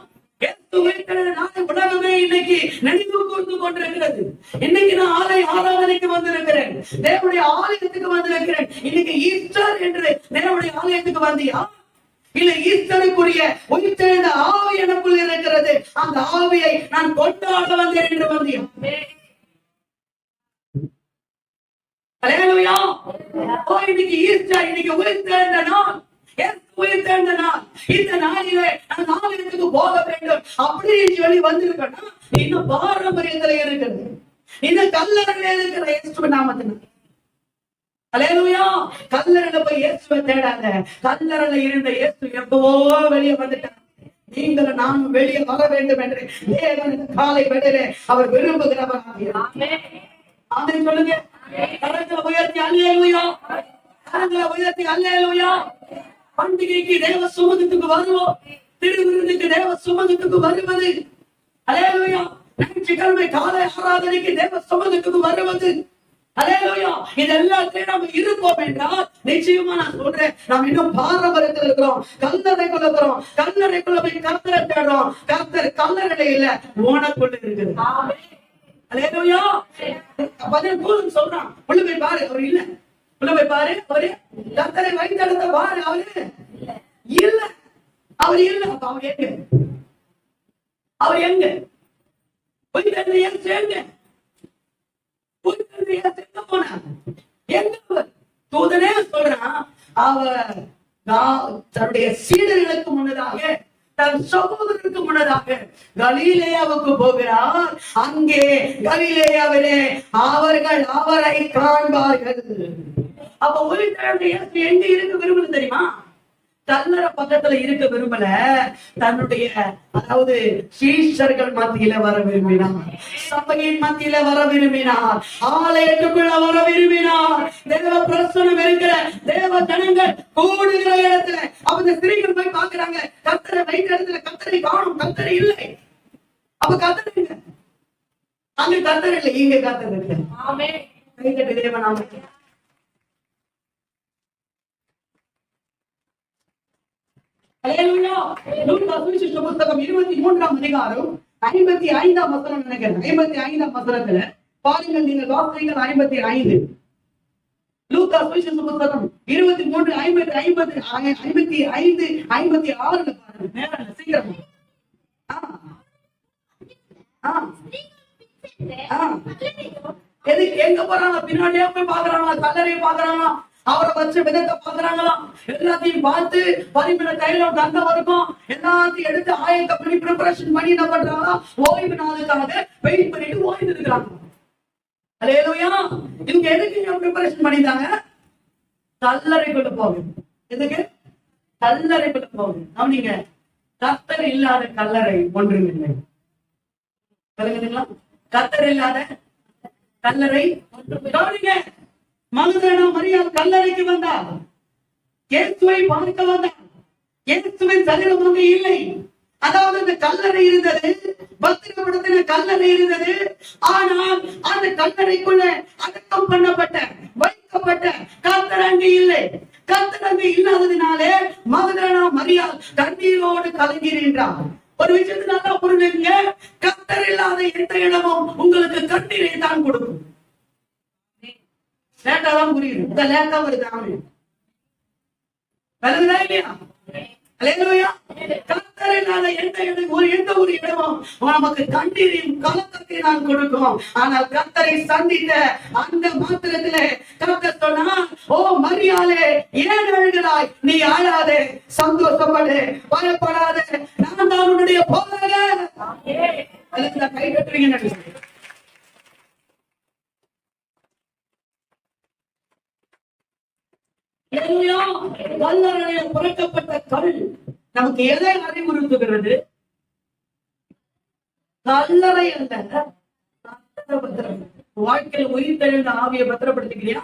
உலகமே இன்னைக்கு நினைவு கூர்ந்து கொண்டிருக்கிறது. இன்னைக்கு நான் ஆராதனைக்கு வந்திருக்கிறேன், தேவனுடைய ஆலயத்துக்கு வந்திருக்கிறேன். இன்னைக்கு ஈஸ்டர் என்று தேவனுடைய ஆலயத்துக்கு வந்தியா? இல்ல ஈஸ்டருக்குரிய உயிர்த்தெழுந்த ஆவி எனக்குள் இருக்கிறது, அந்த ஆவியை நான் கொண்டாட வந்தேன் என்று வந்தியா? அல்லேலூயா. இன்னைக்கு ஈஸ்டர், இன்னைக்கு உயிர்த்தெழுந்த நாள். உயிர் தேர்ந்த நாள், இந்த நாளிலே நான் ஆலயத்துக்கு போக வேண்டும் அப்படின்னு சொல்லி வந்திருக்கேன்னா இன்னும் பாரம்பரியத்துல இருக்கிறது, இன்னும் கல்லறையில இருக்கிற இயேசு நாமத்தினால. அல்லேலூயா. கல்லறையில போய் இயேசுவை தேடாத, கல்லறையில இருந்த இயேசு எப்பவோ வெளியே வந்துட்டார். நீங்களும் நானும் வெளியே வர வேண்டும் என்று தேவன் காலை வேளையிலே அவர் விரும்புகிறவர். ஆமென் சொல்லுங்க. கரங்களை உயர்த்தி அல்லேலூயா, கரங்களை உயர்த்தி அல்லேலூயா. பண்டிகைக்கு தேவ சுமூகத்துக்கு வருவோம், திருவிருந்துக்கு தேவ சுமூகத்துக்கு வருவது. அல்லேலூயா. ஞாயிற்றுக்கிழமை காலை ஆராதனைக்கு தேவ சுமூகத்துக்கு வருவது. அல்லேலூயா. இதெல்லாத்தையும் நம்ம இருப்போம் என்றால் நிச்சயமா நான் சொல்றேன், நாம் இன்னும் பாரம்பரியத்தில் இருக்கிறோம். கல்லறைக்குள்ள இருக்கிறோம், கல்லறைக்குள்ள போய் கர்த்தரை தேடுறோம். கர்த்தர் கல்லறையில இல்ல, உனக்குள்ள இருக்குது. அல்லேலூயா. பதில் சொல்றான், உள்ள போய் பாரு, அவர் இல்ல. உள்ள போய் பாரு, அவரு கர்த்தரை வைத்தெடுத்த பாரு, அவரு இல்ல. அவர் இல்ல. அப்ப அவர் எங்க? அவர் எங்க? போய் சேர்ந்து தூதனே சொல்றான், அவர் தன்னுடைய சீடர்களுக்கு முன்னதாக, தன் சகோதரருக்கு முன்னதாக கலிலேயாவுக்கு போகிறார். அங்கே கலிலேயாவிலே அவர்கள் அவரை காண்பார்கள். அப்ப உயிர்த்தெழுந்த எங்க இருக்க விரும்புது தெரியுமா? கல்லறை பக்கத்துல இருக்க விரும்பல, தன்னுடைய அதாவது சீஷர்கள் மத்தியில வர விரும்பினார், சபையின் மத்தியில வர விரும்பினார், ஆலயத்துக்குள்ள வர விரும்பினார். தேவ பிரசன்னம் இருக்கிற தேவ ஜனங்கள் கூடுகிற இடத்துல அவங்க ஸ்திரீகள் போய் பாக்குறாங்க, கர்த்தரை வைத்த இடத்துல கர்த்தரை காணும், கர்த்தரை இல்லை. அப்ப கர்த்தர் அங்க கர்த்தர் இல்லை, இங்க கர்த்தர் இருக்கு. ஆமென். கைதட்டி தேவன் நாமத்துக்கு. அல்லேலூயா. லூக்கா சுவிசேஷ புத்தகம் 23ஆம் அதிகாரம் 55ஆம் வசனம் நினைக்கிறேன். 55ஆம் வசனத்துல பாருங்கள், நீங்கள் வாசிங்கள் 55. லூக்கா சுவிசேஷ புத்தகம் 23 50 50 55 56 பாருங்க. நேரம் சீக்கிரம். எதுக்கு எங்க போறாங்க? பின்னாடியே போய் பாக்குறாங்களா? கல்லறையை பாக்குறாங்களா? அவரை வச்சு விதத்தை பாக்குறாங்களாம். எல்லாத்தையும் பார்த்து பரிமள தைலம் கந்த வரைக்கும் எல்லாத்தையும் எடுத்து ஆயத்த பண்ணி ப்ரிப்பரேஷன் பண்ணி என்ன பண்றாங்களா? ஓய்வு நாளுக்காக வெயிட் பண்ணிட்டு ஓய்வு இருக்கிறாங்க. அல்லேலூயா. இவங்க எதுக்கு ப்ரிப்பரேஷன் பண்ணிட்டாங்க? கல்லறைக்குள்ள போகும். எதுக்கு? கல்லறைக்குள்ள போகும். கவனிங்க, கர்த்தர் இல்லாத கல்லறை ஒன்றும் இல்லை. சொல்லுங்களா? கர்த்தர் இல்லாத கல்லறை கவனிங்க. மகதலேனா மரியாள் கல்லறைக்கு வந்தார், இயேசுவை பார்க்க வந்தார். இயேசுவின் சரீரம் அங்கே இல்லை. அதாவது அந்த கல்லறை இருந்தது, பத்திரப்படுத்தின கல்லறை இருந்தது. ஆனால் அந்த கல்லறைக்குள்ள அடக்கம் பண்ணப்பட்ட வைக்கப்பட்ட கர்த்தர் அங்கே இல்லை. கர்த்தர் அங்கே இல்லாததினாலே மகதலேனா மரியாள் கண்ணீரோடு கலங்கி நின்றார். ஒரு விஷயத்தை நல்லா புரிஞ்சுங்க, கர்த்தர் இல்லாத எந்த இடமும் உங்களுக்கு கண்ணீரை தான் கொடுக்கும். லேட்டா தான் புரியுது, லேட்டா வருது. ஆமே வருதா இல்லையா? அல்லேலூயா. கர்த்தர் இல்லாத எந்த ஒரு இடமும் நமக்கு கண்ணீரையும் கலக்கத்தையும் நான் கொடுக்கும். ஆனால் கர்த்தரை சந்தித்த அந்த மாத்திரத்திலே கர்த்தர் சொன்னா, ஓ மரியாளே, ஏன் அழுகிறாய்? நீ அழாதே, சந்தோஷப்படு, பயப்படாதே, நான் தான் உன்னுடைய போதகர். அதுக்கு கை கட்டுறீங்க. கல்லறையில் புரட்டப்பட்ட கல் நமக்கு எதை அறிவுறுத்துகிறது? கல்லறை அல்ல, வாழ்க்கையில் உயிர் தெழுந்த ஆவியை பத்திரப்படுத்திக்கிறியா?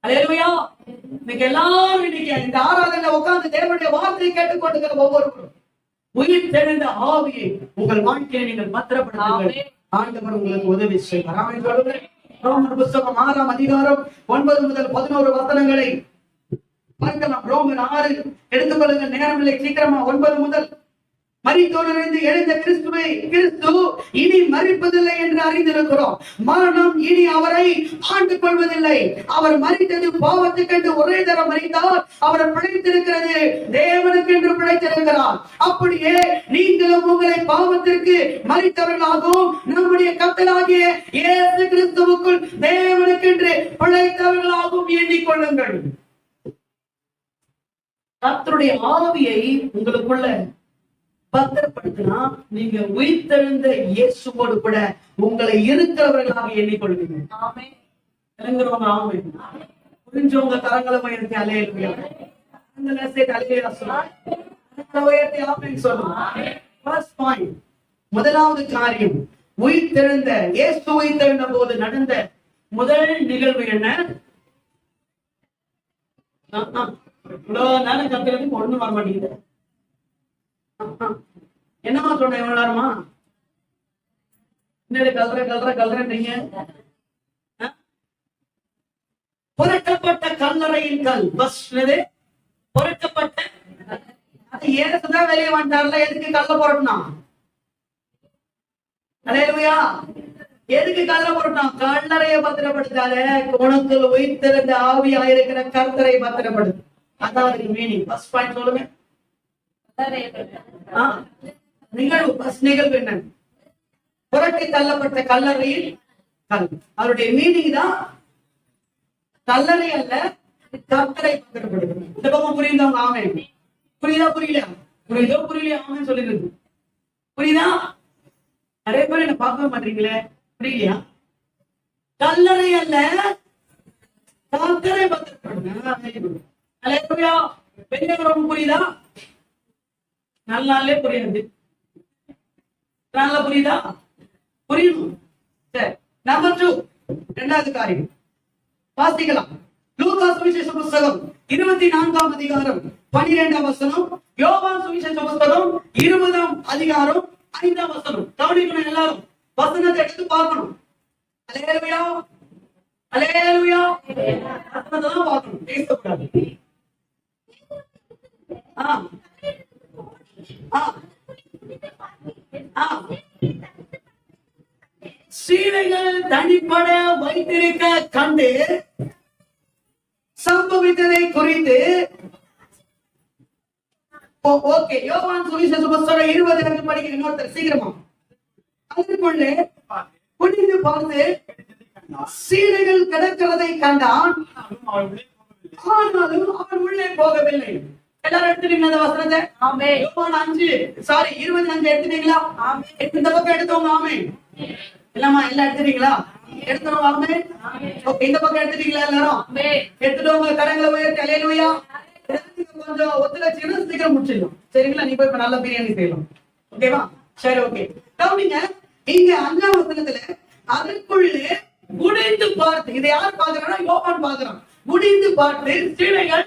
அல்லேலூயா. இன்னைக்கு எல்லாரும் இன்னைக்கு இந்த ஆராதனையில உட்கார்ந்து தேவனுடைய வார்த்தையை கேட்டுக்கொண்டிருக்கிற ஒவ்வொருவரும் உயிர் தெழுந்த ஆவியை உங்கள் வாழ்க்கையை நீங்கள் பத்திரப்படுத்துங்கள். ஆண்டவர் உங்களுக்கு உதவி செய்வார். ரோமர் புத்தகம் 6ஆம் அதிகாரம் 9 முதல் 11 வசனங்களை பார்க்கலாம். ரோமர் 6 எடுத்துக்கொள்ளுங்க, நேரம் இல்லை, சீக்கிரமா. 9 முதல். மரித்தோரிலிருந்து எழுந்த கிறிஸ்து இனி மரிப்பதில்லை என்று அறிந்திருக்கிறோம். மரணம் இனி அவரை ஆண்டு கொள்வதில்லை. அவர் மரித்தது பாவத்துக்கென்று ஒரே தரம் மரித்தார், அவர் பிழைத்திருக்கிறது தேவனுக்கு என்று பிழைத்திருக்கிறார். அப்படியே நீங்களும் உங்களை பாவத்திற்கு மரித்தவர்களாகவும் நம்முடைய கர்த்தராகிய இயேசு கிறிஸ்துவுக்குள் தேவனுக்கு என்று பிழைத்தவர்களாகவும் எண்ணிக்கொள்ளுங்கள். கர்த்தருடைய ஆவியை உங்களுக்குள்ள பத்திரப்படுத்தினா நீங்க உயிர்த்தெழுந்த இயேசுவோடு கூட உங்களை இருக்கிறவர்களாக எண்ணிக்கொள்வீங்க. இறங்குறவங்க ஆமை புரிஞ்சவங்க கரங்களை உயர்த்தி அலையலுயா, முதலாவது காரியம், உயிர்த்தெழுந்த இயேசு உயிர்த்தெழுந்த போது நடந்த முதல் நிகழ்வு என்ன? நேரம் கத்துறதுக்கு ஒண்ணும் வர மாட்டேங்குது. என்னமா சொன்ன எவ்வளவு நேரமா? கல்றீங்க. புரட்டப்பட்ட கல்லறையின் கல் புரட்டப்பட்ட ஏசுதான் வெளியே வந்துட்டார்ல, எதுக்கு கல்ல புரட்டினான்? அல்லேலூயா. எதுக்கு கல்ல புரட்டினான்? கல்லறையை பத்திரப்படுத்தாத, உனக்கு உயிர்த்தெழுந்த ஆவியாயிருக்கிற கர்த்தரை பத்திரப்படுத்து. அதான் அதுக்கு மீனிங். ஃபர்ஸ்ட் பாயிண்ட் சொல்லுங்க. நிகழ்வு நிகழ்வு என்ன? புரட்டி தள்ளப்பட்ட கல்லறையில் கல். அவருடைய மீனிங் தான் கல்லறை அல்ல, கர்த்தரை பத்திரப்படுத்தணும். இந்த பக்கம் புரியுதவங்க ஆமே. புரியுதா புரியலையா? புரியுதோ புரியலையா? ஆமே சொல்லிருக்கு. புரியுதா? நிறைய பேர் என்ன பார்க்க மாட்டீங்களே, புரியலையா? கல்லறை அல்ல, கர்த்தரை பத்திரப்படுத்தணும். புரியுதா? நல்ல புரியாது. நல்லா புரியுதா? புரியணும். சரி, நம்பர் 2, இரண்டாவது காரியம் வாசிக்கலாம். லூக்கா சுவிசேஷ புஸ்தகம் 24ஆம் அதிகாரம் 12ஆம் வசனம், யோவான் சுவிசேஷ புஸ்தகம் 20ஆம் அதிகாரம் 5ஆம் வசனம். கவனிக்கணும், எல்லாரும் வசனத்தை எடுத்து பார்க்கணும். அல்லேலூயா, அல்லேலூயா. வசனத்தை தான் பார்க்கணும், பேசக்கூடாது. சீலைகள் தனிப்பட வைத்திருக்க கண்டு சம்பவித்ததை குறித்து ஓகே, யோவான் சுவிசேஷ புஸ்தகம் 20 படிக்கிற இன்னொருத்தர் சீக்கிரமா அதற்குள்ளே குனிந்து பார்த்து சீலைகள் கிடக்கிறதை கண்டான், ஆனாலும் அவன் உள்ளே போகவில்லை. எல்லாரும் எடுத்துட்டீங்களா அந்த வசனத்தை? யோவான் 25 எடுத்துட்டீங்களா? இந்த பக்கம் எடுத்தவங்க ஆமே இல்லமா? எல்லாம் எடுத்துட்டீங்களா? எடுத்துறோம் ஆமே. இந்த பக்கம் எடுத்துட்டீங்களா? எல்லாரும் எடுத்துட்டவங்க கரங்களை உயர்த்தி அல்லேலூயா. கொஞ்சம் ஒத்துழைச்சிங்கன்னா சீக்கிரம் முடிச்சிடலாம். சரிங்களா? நீ போய் இப்ப நல்ல பிரியாணி செய்யலாம். ஓகேவா? சரி, ஓகே. கவனிங்க, இங்க 5ஆம் வசனத்துல அதற்குள்ளே குனிந்து பார்த்து, இதை யார் பாக்குறான்னா யோவான் பாக்குறான். குனிந்து பார்த்து சீலைகள்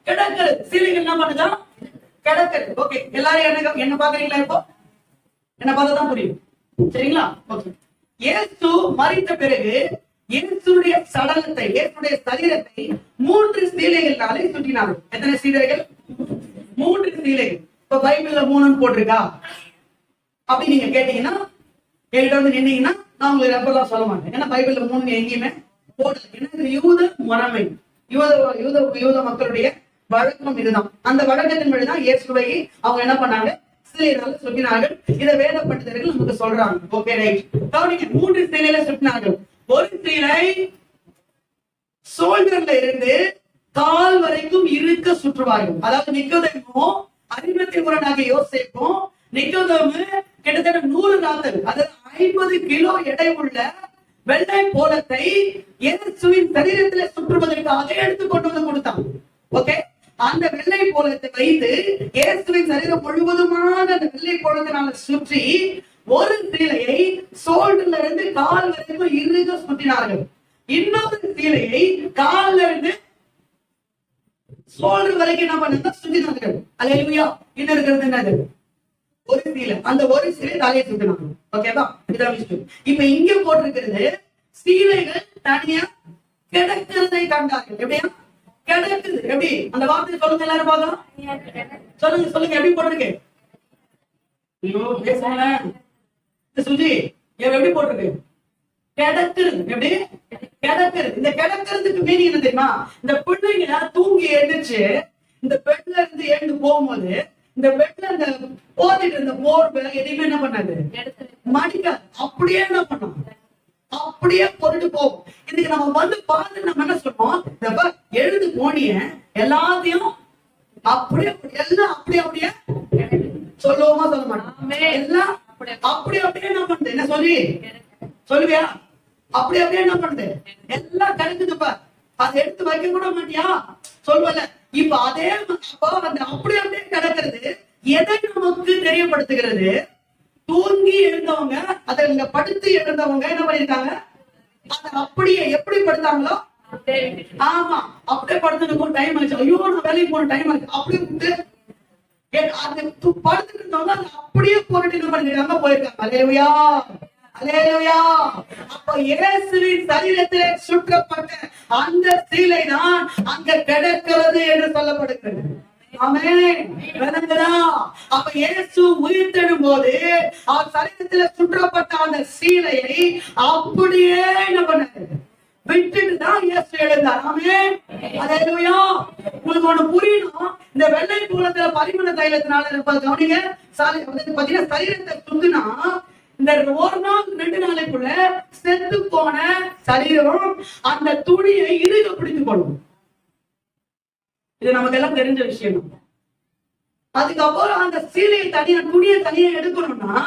கிடக்கிறது. சீலைகள் என்ன பண்ணுதா? கிடக்கிறது. ஓகே, எல்லாரும் என்ன பாக்குறீங்களா? இப்போ என்ன பார்த்தா தான் புரியும். சரிங்களா? ஓகே. இயேசு மரித்த பிறகு இயேசுடைய சடலத்தை, இயேசுடைய சரீரத்தை 3 சீலைகளாலே சுற்றினார்கள். எத்தனை சீலைகள்? 3 சீலைகள். இப்ப பைபிள்ல 3 போட்டிருக்கா அப்படி நீங்க கேட்டீங்கன்னா, என்கிட்ட வந்து நின்னீங்கன்னா நான் உங்களுக்கு ரெப்பெல்லாம் சொல்ல மாட்டேன். ஏன்னா பைபிள்ல 3 எங்கேயுமே போடல. ஏன்னா யூத முறைமை, யூத மக்களுடைய வழக்கம் இதுதான். அந்த வழக்கத்தின் வழிதான் இயேசுவை அவங்க என்ன பண்ணாங்க? சிலையினால சுற்றினார்கள். இதை வேத பண்டிதர்கள் நமக்கு சொல்றாங்க. Okay, right. கவனிங்க, 3 சிலையில சுற்றினார்கள். ஒரு சிலை சோல்டர்ல இருந்து கால் வரைக்கும் இருக்க சுற்றுவார்கள். அதாவது நிக்கோதேமோ, அறிமத்தியபுரனாக யோசேப்பும் நிக்கோதேமு கிட்டத்தட்ட 100 ராத்தல், அதாவது 50 கிலோ எடை உள்ள வெள்ளை போலத்தை இயேசுவின் சரீரத்திலே சுற்றுவதற்காக எடுத்துக்கொண்டு வந்து கொடுத்தாங்க. ஓகே, அந்த வெள்ளை போலத்தை வைத்து இயேசுவின் சரீரம் முழுவதுமாக அந்த வெள்ளை போலத்தினால சுற்றி ஒரு சீலையை சோல்டர்ல இருந்து கால் வரைக்கும் இறுக சுற்றினார்கள். இன்னொரு சீலையை கால்ல இருந்து சோல்டர் வரைக்கும் என்ன பண்ண சுற்றினார்கள். அல்லேலூயா. இன்னும் இருக்கிறது என்னது? ஒரு சீலை. அந்த ஒரு சீலை தலையை சுற்றினாங்க. ஓகேவா? இதான் விஷயம். இப்ப இங்க போட்டிருக்கிறது சீலைகள் தனியா கிடக்கிறதை கண்டார்கள். எப்படியா கிடக்குது? எப்படி? அந்த வார்த்தை சொல்லுங்க, எல்லாரும் பார்க்கலாம். சொல்லுங்க சொல்லுங்க, எப்படி போட்டிருக்கு? ஐயோ பேசுங்க சுஜி, எப்படி போட்டிருக்கு? கிடக்குறது. எப்படி கிடக்குறது? இந்த கிடக்கிறதுக்கு மீனிங் என்ன தெரியுமா? இந்த பிள்ளைங்க தூங்கி எழுந்துச்சு இந்த பெட்ல இருந்து எழுந்து போகும்போது இந்த பெட்ல இந்த போட்டுட்டு இருந்த போர்வை எதையுமே என்ன பண்ணாது? மடிக்காது. அப்படியே என்ன பண்ணும்? அப்படியே பொருட்டு போகும். இதுக்கு நம்ம வந்து பார்த்து நம்ம என்ன சொல்றோம், எழுது போனிய எல்லாத்தையும் அப்படியே எல்லாம் அப்படியே சொல்லுவோமா சொல்ல மாட்டோம். எல்லாம் அப்படியே என்ன பண்ணுது, என்ன சொல்லுவியா, அப்படியே என்ன பண்ணுது, எல்லாம் கிடைக்குதுப்பா, அதை எடுத்து வைக்க கூட மாட்டியா சொல்வல. இப்ப அதே அந்த அப்படியே கிடக்கிறது எதை நமக்கு தெரியப்படுத்துகிறது, தூங்கி எழுந்தவங்க அதை இங்க படுத்து எழுந்தவங்க என்ன பண்ணிருக்காங்க, அதை அப்படியே எப்படி படுத்தாங்களோ, ஆமா அப்படியே படுத்துட்டு டைம் ஆச்சு, ஐயோ நான் வேலைக்கு போன டைம் ஆச்சு அப்படியே விட்டு படுத்துட்டு இருந்தவங்க அப்படியே போராட்டி என்ன பண்ணிருக்காங்க, போயிருக்காங்க. அல்லேலூயா அல்லேலூயா. அப்ப இயேசுவின் சரீரத்திலே சுற்றப்பட்ட அந்த சீலை தான் அங்க கிடக்கிறது என்று சொல்லப்படுகிறது. அப்ப இயேசு உயிர்த்தெழும் போது அவர் சரீரத்தில் சுற்றப்பட்ட அந்த சீலையை அப்படியே என்ன பண்ணாரு, விட்டுட்டு தான் இயேசு எழுந்தார். ஆமென் அல்லேலூயா. உங்களுக்கு ஒண்ணு புரியணும், இந்த வெள்ளை பூலத்துல பரிமள தைலத்தினால கவனிங்க, பாத்தீங்கன்னா சரீரத்தை சுத்துனா இந்த ஒரு நாள் 2 நாளைக்குள்ள செத்து போன சரீரம் அந்த துணியை இறுக பிடித்துக் கொள்ளும். இது நமக்கு எல்லாம் தெரிஞ்ச விஷயம். அதுக்கப்புறம் அந்த சீலையை தனியா துணியை தனியா எடுக்கணும்னா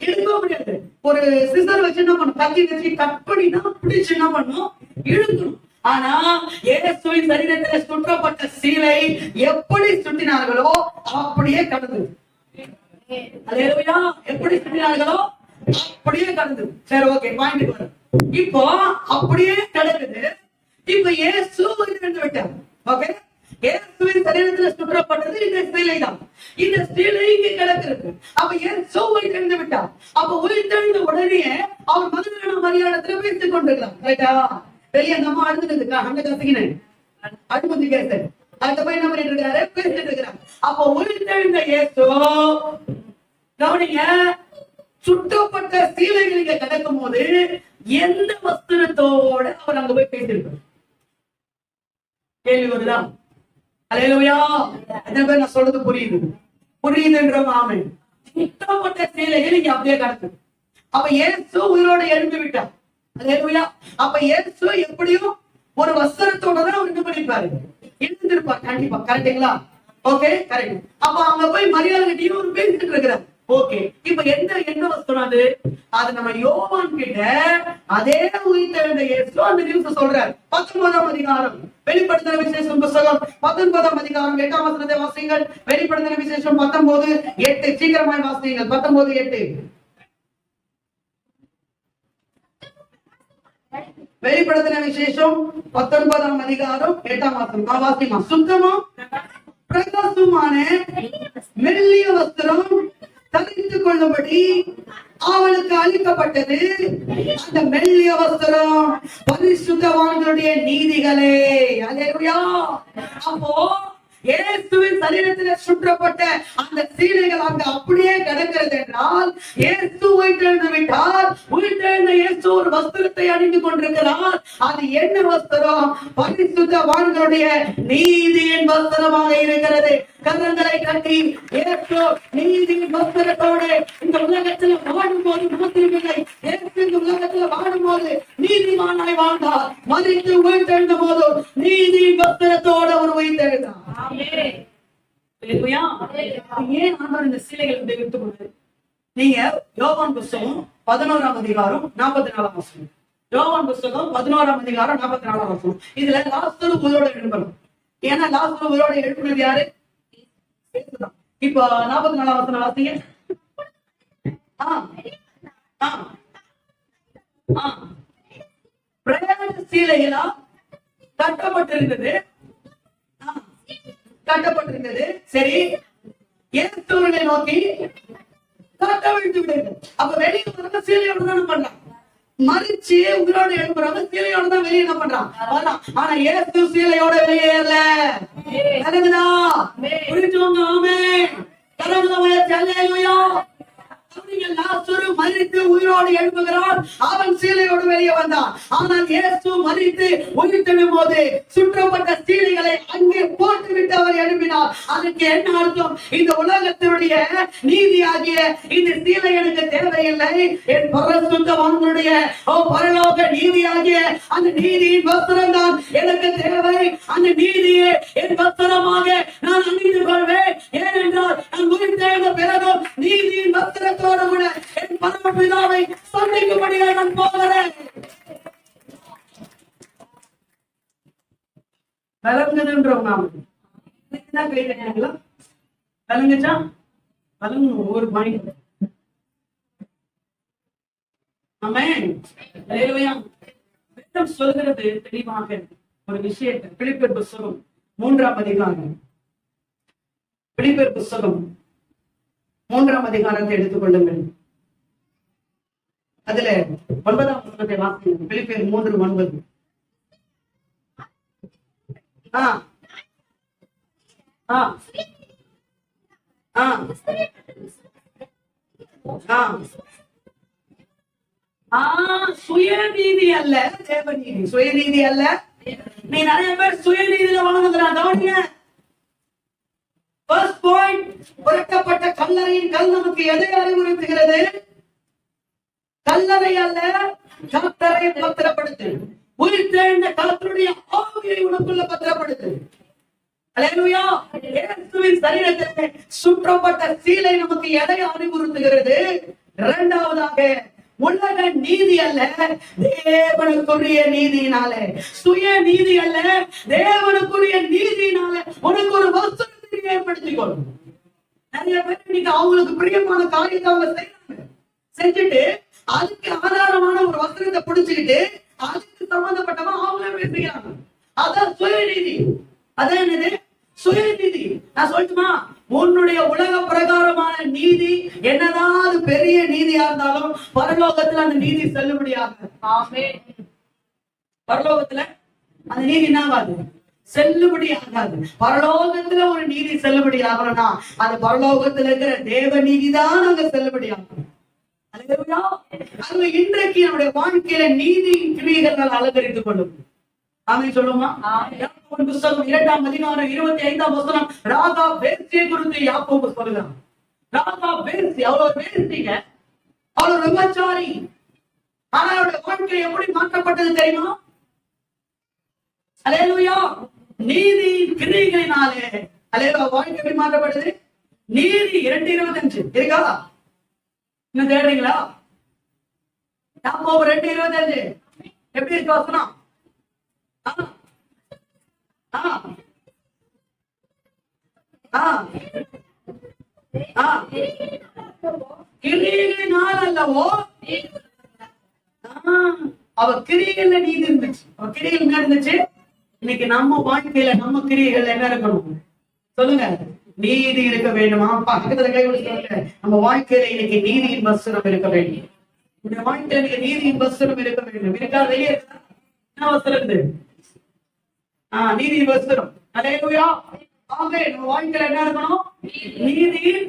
எடுக்க முடியாது. ஒரு சிசர் வச்சு என்ன பண்ணும், கத்தி வச்சு கட் பண்ணி தான் பிடிச்சு என்ன பண்ணும், இழுக்கணும். ஆனா இயேசுவின் சரீரத்தில் சுற்றப்பட்ட சீலை எப்படி சுற்றினார்களோ அப்படியே கடந்தது. அல்லேலூயா. எப்படி சுற்றினார்களோ அப்படியே கடந்தது. சரி, ஓகே, பாயிண்ட் வரும். இப்போ அப்படியே கிடக்குது. இப்ப இயேசு இருந்து விட்டார். ஓகே, இயேசுவின் சரீரத்தில் சுற்றப்பட்டது இந்த சீலை தான். இந்த சீலை இங்க கிடக்கிறது. அப்ப இயேசு உயிர்த்தெழுந்து விட்டார். அப்ப உயிர்த்தெழுந்த உடனே அவர் மதுரான மரியாதத்துல பேசிக் கொண்டிருக்கிறார். ரைட்டா? வெளியே அந்த அம்மா அடுத்துட்டு அங்க கத்துக்கினேன் அடுத்து கேட்டு அடுத்த போய் என்ன பண்ணிட்டு இருக்காரு, பேசிட்டு இருக்கிறார். அப்ப உயிர்த்தெழுந்த இயேசு கவனிங்க, சுற்றப்பட்ட சீலைகள் இங்க கிடக்கும் போது எந்த வஸ்திரத்தோட அவர் அங்க போய் பேசியிருக்கார்? கேள்வி வருதா? அல்லேலூயா. எத்தனை பேர் நான் சொல்றது புரியுதுன்ற ஆமென். சுற்றப்பட்ட சீலைகள் இங்க அப்படியே கிடக்கு. அப்ப இயேசு உயிரோட எழுந்து விட்டார். அல்லேலூயா. அப்ப இயேசு எப்படியும் ஒரு வஸ்திரத்தோட தான் அவர் என்ன பண்ணிருப்பாரு, எழுந்திருப்பார் கண்டிப்பா. கரெக்டுங்களா? Okay, correct. அப்ப அங்க போய் மரியாதை கிட்டையும் ஒரு பேசிட்டு இருக்கிறார். ஓகே, இப்ப என்ன வஸ்திரம் அது? அது நம்ம யோவான் கிட்ட அதே உயிர்த்தெழுந்த இயேசு அந்த நியூஸ் சொல்றார். 19ஆம் அதிகாரம் வெளிப்படுத்தின விசேஷம் புத்தகம் 19ஆம் அதிகாரம் 8ஆம் வசனத்தை வாசியுங்கள். வெளிப்படுத்தின விசேஷம் 19:8. சீக்கிரமாய் வாசியுங்கள். 19:8. வெளிப்படுத்தின விசேஷம் 19ஆம் அதிகாரம் 8ஆம் வசனம் வாசிமா. சுத்தமும் பிரகாசமான மெல்லிய வஸ்திரம் தரித்துக் கொள்ளும்படி அவளுக்கு அளிக்கப்பட்டது. அந்த மெல்லிய வஸ்திரம் பரிசுத்தவான்களுடைய நீதிகளே. அல்லேலூயா. அப்போ இயேசுவின் சரீரத்தில் சுற்றப்பட்ட அந்த சீலைகள் அங்க அப்படியே கிடக்கிறது என்றால் இயேசு உயிர்த்தெழுந்து விட்டார். உயிர்த்தெழுந்த இயேசு ஒரு வஸ்திரத்தை அணிந்து கொண்டிருக்கிறார். அது என்ன வஸ்திரம்? பரிசுத்தவான்களுடைய நீதியின் வஸ்திரமாக இருக்கிறது. கரங்களை கட்டி இயேசு நீதியின் வஸ்திரத்தோடு இந்த உலகத்தில் வாழும்போது மாத்திரமில்லை, இயேசு இந்த உலகத்தில் வாழும்போது நீதிமானாய் வாழ்ந்தார். மரித்து உயிர்த்தெழுந்த போது நீதியின் வஸ்திரத்தோடு அவர் உயிர்த்தெழுந்தார். ஏன் ஆண்டவர் இந்த சீலைகள் எடுத்துக்கொண்டு நீங்க யோவான் புஸ்தகம் 11ஆம் அதிகாரம் 44ஆம் வசனம். யோவான் புஸ்தகம் 11ஆம் அதிகாரம் 44ஆம் வசனம். இதுல லாசரு உயிரோட எழுப்பணும். ஏன்னா லாசரு உயிரோட எழுப்பினது யாரு? இப்ப 44ஆம் வசனம் வாசிங்க. பிரயாண சீலைகளா கட்டப்பட்டிருந்தது. சரி, இயேசுவை நோக்கி கட்டவிழ்த்து விடுங்க. அப்ப வெளியே வர சீலையோட தான் பண்றான். மறிச்சு உயிரோட எழுப்புறாங்க, சீலையோட தான் வெளியே என்ன பண்றான். ஆனா இயேசு சீலையோட வெளியேறல. புரிஞ்சுக்கோங்க. ஆமென். அல்லேலூயா. லாசரு மரித்து உயிரோடு எழுப்புகிறார். அவன் சீலையோடு வெளியே வந்தான். ஆனால் இயேசு மரித்து உயிர்த்தெழும் போது சுற்றப்பட்ட சீலைகளை அங்கே போட்டுவிட்டு அவர் எழுப்பினார். அதுக்கு என்ன அர்த்தம்? இந்த உலகத்தினுடைய நீதியாகிய இந்த சீலை எனக்கு தேவையில்லை. என் பரிசுத்தவான்களுடைய பரலோக நீதியாகிய அந்த நீதியின் வஸ்திரம் தான் எனக்கு தேவை. அந்த நீதியை என் வஸ்திரமாக நான் அணிந்து கொள்வேன். ஏனென்றால் நான் உயிர்த்தெழுந்த பிறகு நீதியின் வஸ்திரத்தோடு கூட என் பரமபிதாவை சந்திக்கும்படியாக நான் போகிறேன். கலங்குதுன்றோம் நாம் கை கட்டிங்களா? கலங்குச்சா? கலங்கு ஒவ்வொரு பாயிண்ட். ஆமென். அல்லேலூயா. வேதம் சொல்கிறது தெளிவாக ஒரு விஷயத்தை. பிலிப்பியர் புத்தகம் 3ஆம் அதிகாரம். பிலிப்பியர் புத்தகம் 3ஆம் அதிகாரத்தை எடுத்துக் கொள்ளுங்கள். அதுல 9ஆம் வசனத்தை வாசிங்க. பிலிப்பியர் 3:9. சுயநீதி அல்ல, தேவநீதி. சுயநீதி அல்ல. நீ நிறைய பேர் சுயநீதியில வளர்ந்துக்கிறான். கவனிங்க. First point, புரட்டப்பட்ட கல்லறையின் கல் நமக்கு எதை அறிவுறுத்துகிறது? கல்லறை அல்ல, கர்த்தரை பத்திரப்படுத்து. உயிர்த்தெழுந்த கர்த்தருடைய ஆவியை உனக்குள்ள பத்திரப்படுத்து. அல்லேலூயா. இயேசுவின் சரீரத்திலே சுற்றப்பட்ட சீலை நமக்கு எதை அறிவுறுத்துகிறது? இரண்டாவதாக, உலக நீதி அல்ல, தேவனுக்குரிய நீதியினாலே. சுய நீதி அல்ல, தேவனுக்குரிய நீதியினாலே உனக்கு ஒரு வஸ்திரத்தை ஏற்படுத்திக் கொள்ளும். நிறைய பேர் இன்னைக்கு அவங்களுக்கு பிரியமான காரியத்தை அவங்க செய்யறாங்க. செஞ்சுட்டு அதுக்கு ஆதாரமான ஒரு வஸ்திரத்தை பிடிச்சுக்கிட்டு அதுக்கு சம்பந்தப்பட்டவன் அவங்களே பேசுகிறாங்க. அதான் சுயநீதி. அதான் என்னது? சுயநீதி. நான் சொல்லட்டுமா? உன்னுடைய உலக பிரகாரமான நீதி என்னதான் அது பெரிய நீதியா இருந்தாலும் பரலோகத்துல அந்த நீதி செல்லுபடியாக. பரலோகத்துல அந்த நீதி என்னவாது? செல்லுபடி ஆகாது. பரலோகத்துல ஒரு நீதி செல்லுபடி ஆகணும்னா அது பரலோகத்துல இருக்கிற தேவ நீதிதான் அங்க செல்லுபடி ஆகும். அது இன்றைக்கு நம்முடைய வாழ்க்கையில நீதி கிரியைகள் அலங்கரித்துக் கொள்ளும். ஆமென் சொல்லுமா? புத்தகம் 2ஆம் அதிகாரம் 25ஆம் வசனம். ராகா வேசியை குறித்து யாக்கோபு சொல்லுகிறான். ராகா வேசி, அவ்வளவு வேசிங்க, அவ்வளவு விபச்சாரி. ஆனா அவருடைய வாழ்க்கை எப்படி மாற்றப்பட்டது தெரியுமா? அல்லேலூயா. நீதி கிரியைகளினாலே. அல்லேலூயா. வாழ்க்கை எப்படி மாற்றப்பட்டது? நீதி 2:25 இருக்கா? இன்னும் தேடுறீங்களா? யாக்கோபு 2:25 எப்படி இருக்கு வசனம்? கிரியைகளினால் அல்லவோ. அவ கிரியைகள்ல நீதி இருந்துச்சு. அவ கிரியைகள் என்ன இருந்துச்சு? இன்னைக்கு நம்ம வாழ்க்கையில நம்ம கிரியைகள் என்ன இருக்கணும்? சொல்லுங்க. நீதி இருக்க வேண்டுமா? பக்கத்துல கை கொடுத்து நம்ம வாழ்க்கையில இன்னைக்கு நீதியின் வஸ்திரம் இருக்க வேண்டும். இந்த வாழ்க்கையில இன்னைக்கு நீதியின் வஸ்திரம் இருக்க வேண்டும். இருக்கா? வெளியே என்ன வஸ்திரம் இருக்கு? நீதியின் வஸ்திரம். அல்லேலூயா. ஆமென். நம்ம வாழ்க்கையில என்ன இருக்கணும்? நீதியின்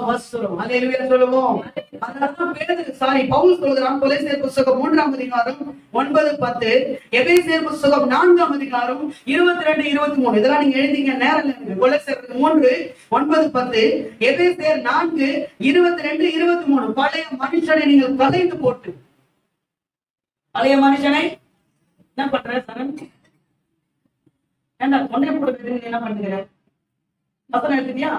வஸ்திரம். அல்லேலூயா சொல்லுவோம். அதனாலதான் பவுல் சொல்கிறான். கொலோசியர் புத்தகம் 3ஆம் அதிகாரம் 9-10, எபேசியர் புத்தகம் 4ஆம் அதிகாரம் 22-23. இதெல்லாம் நீங்க எழுதிங்க, நேரம் இல்லை. கொலோசியர் 3:9-10, எபேசியர் 4:22-23. பழைய மனுஷனை நீங்கள் கலைந்து போட்டு. பழைய மனுஷனை என்ன பண்ற சரண்? ஏண்டா கொண்டே போட்டு என்ன பண்ணுகிற? வசனம் எடுத்துட்டியா?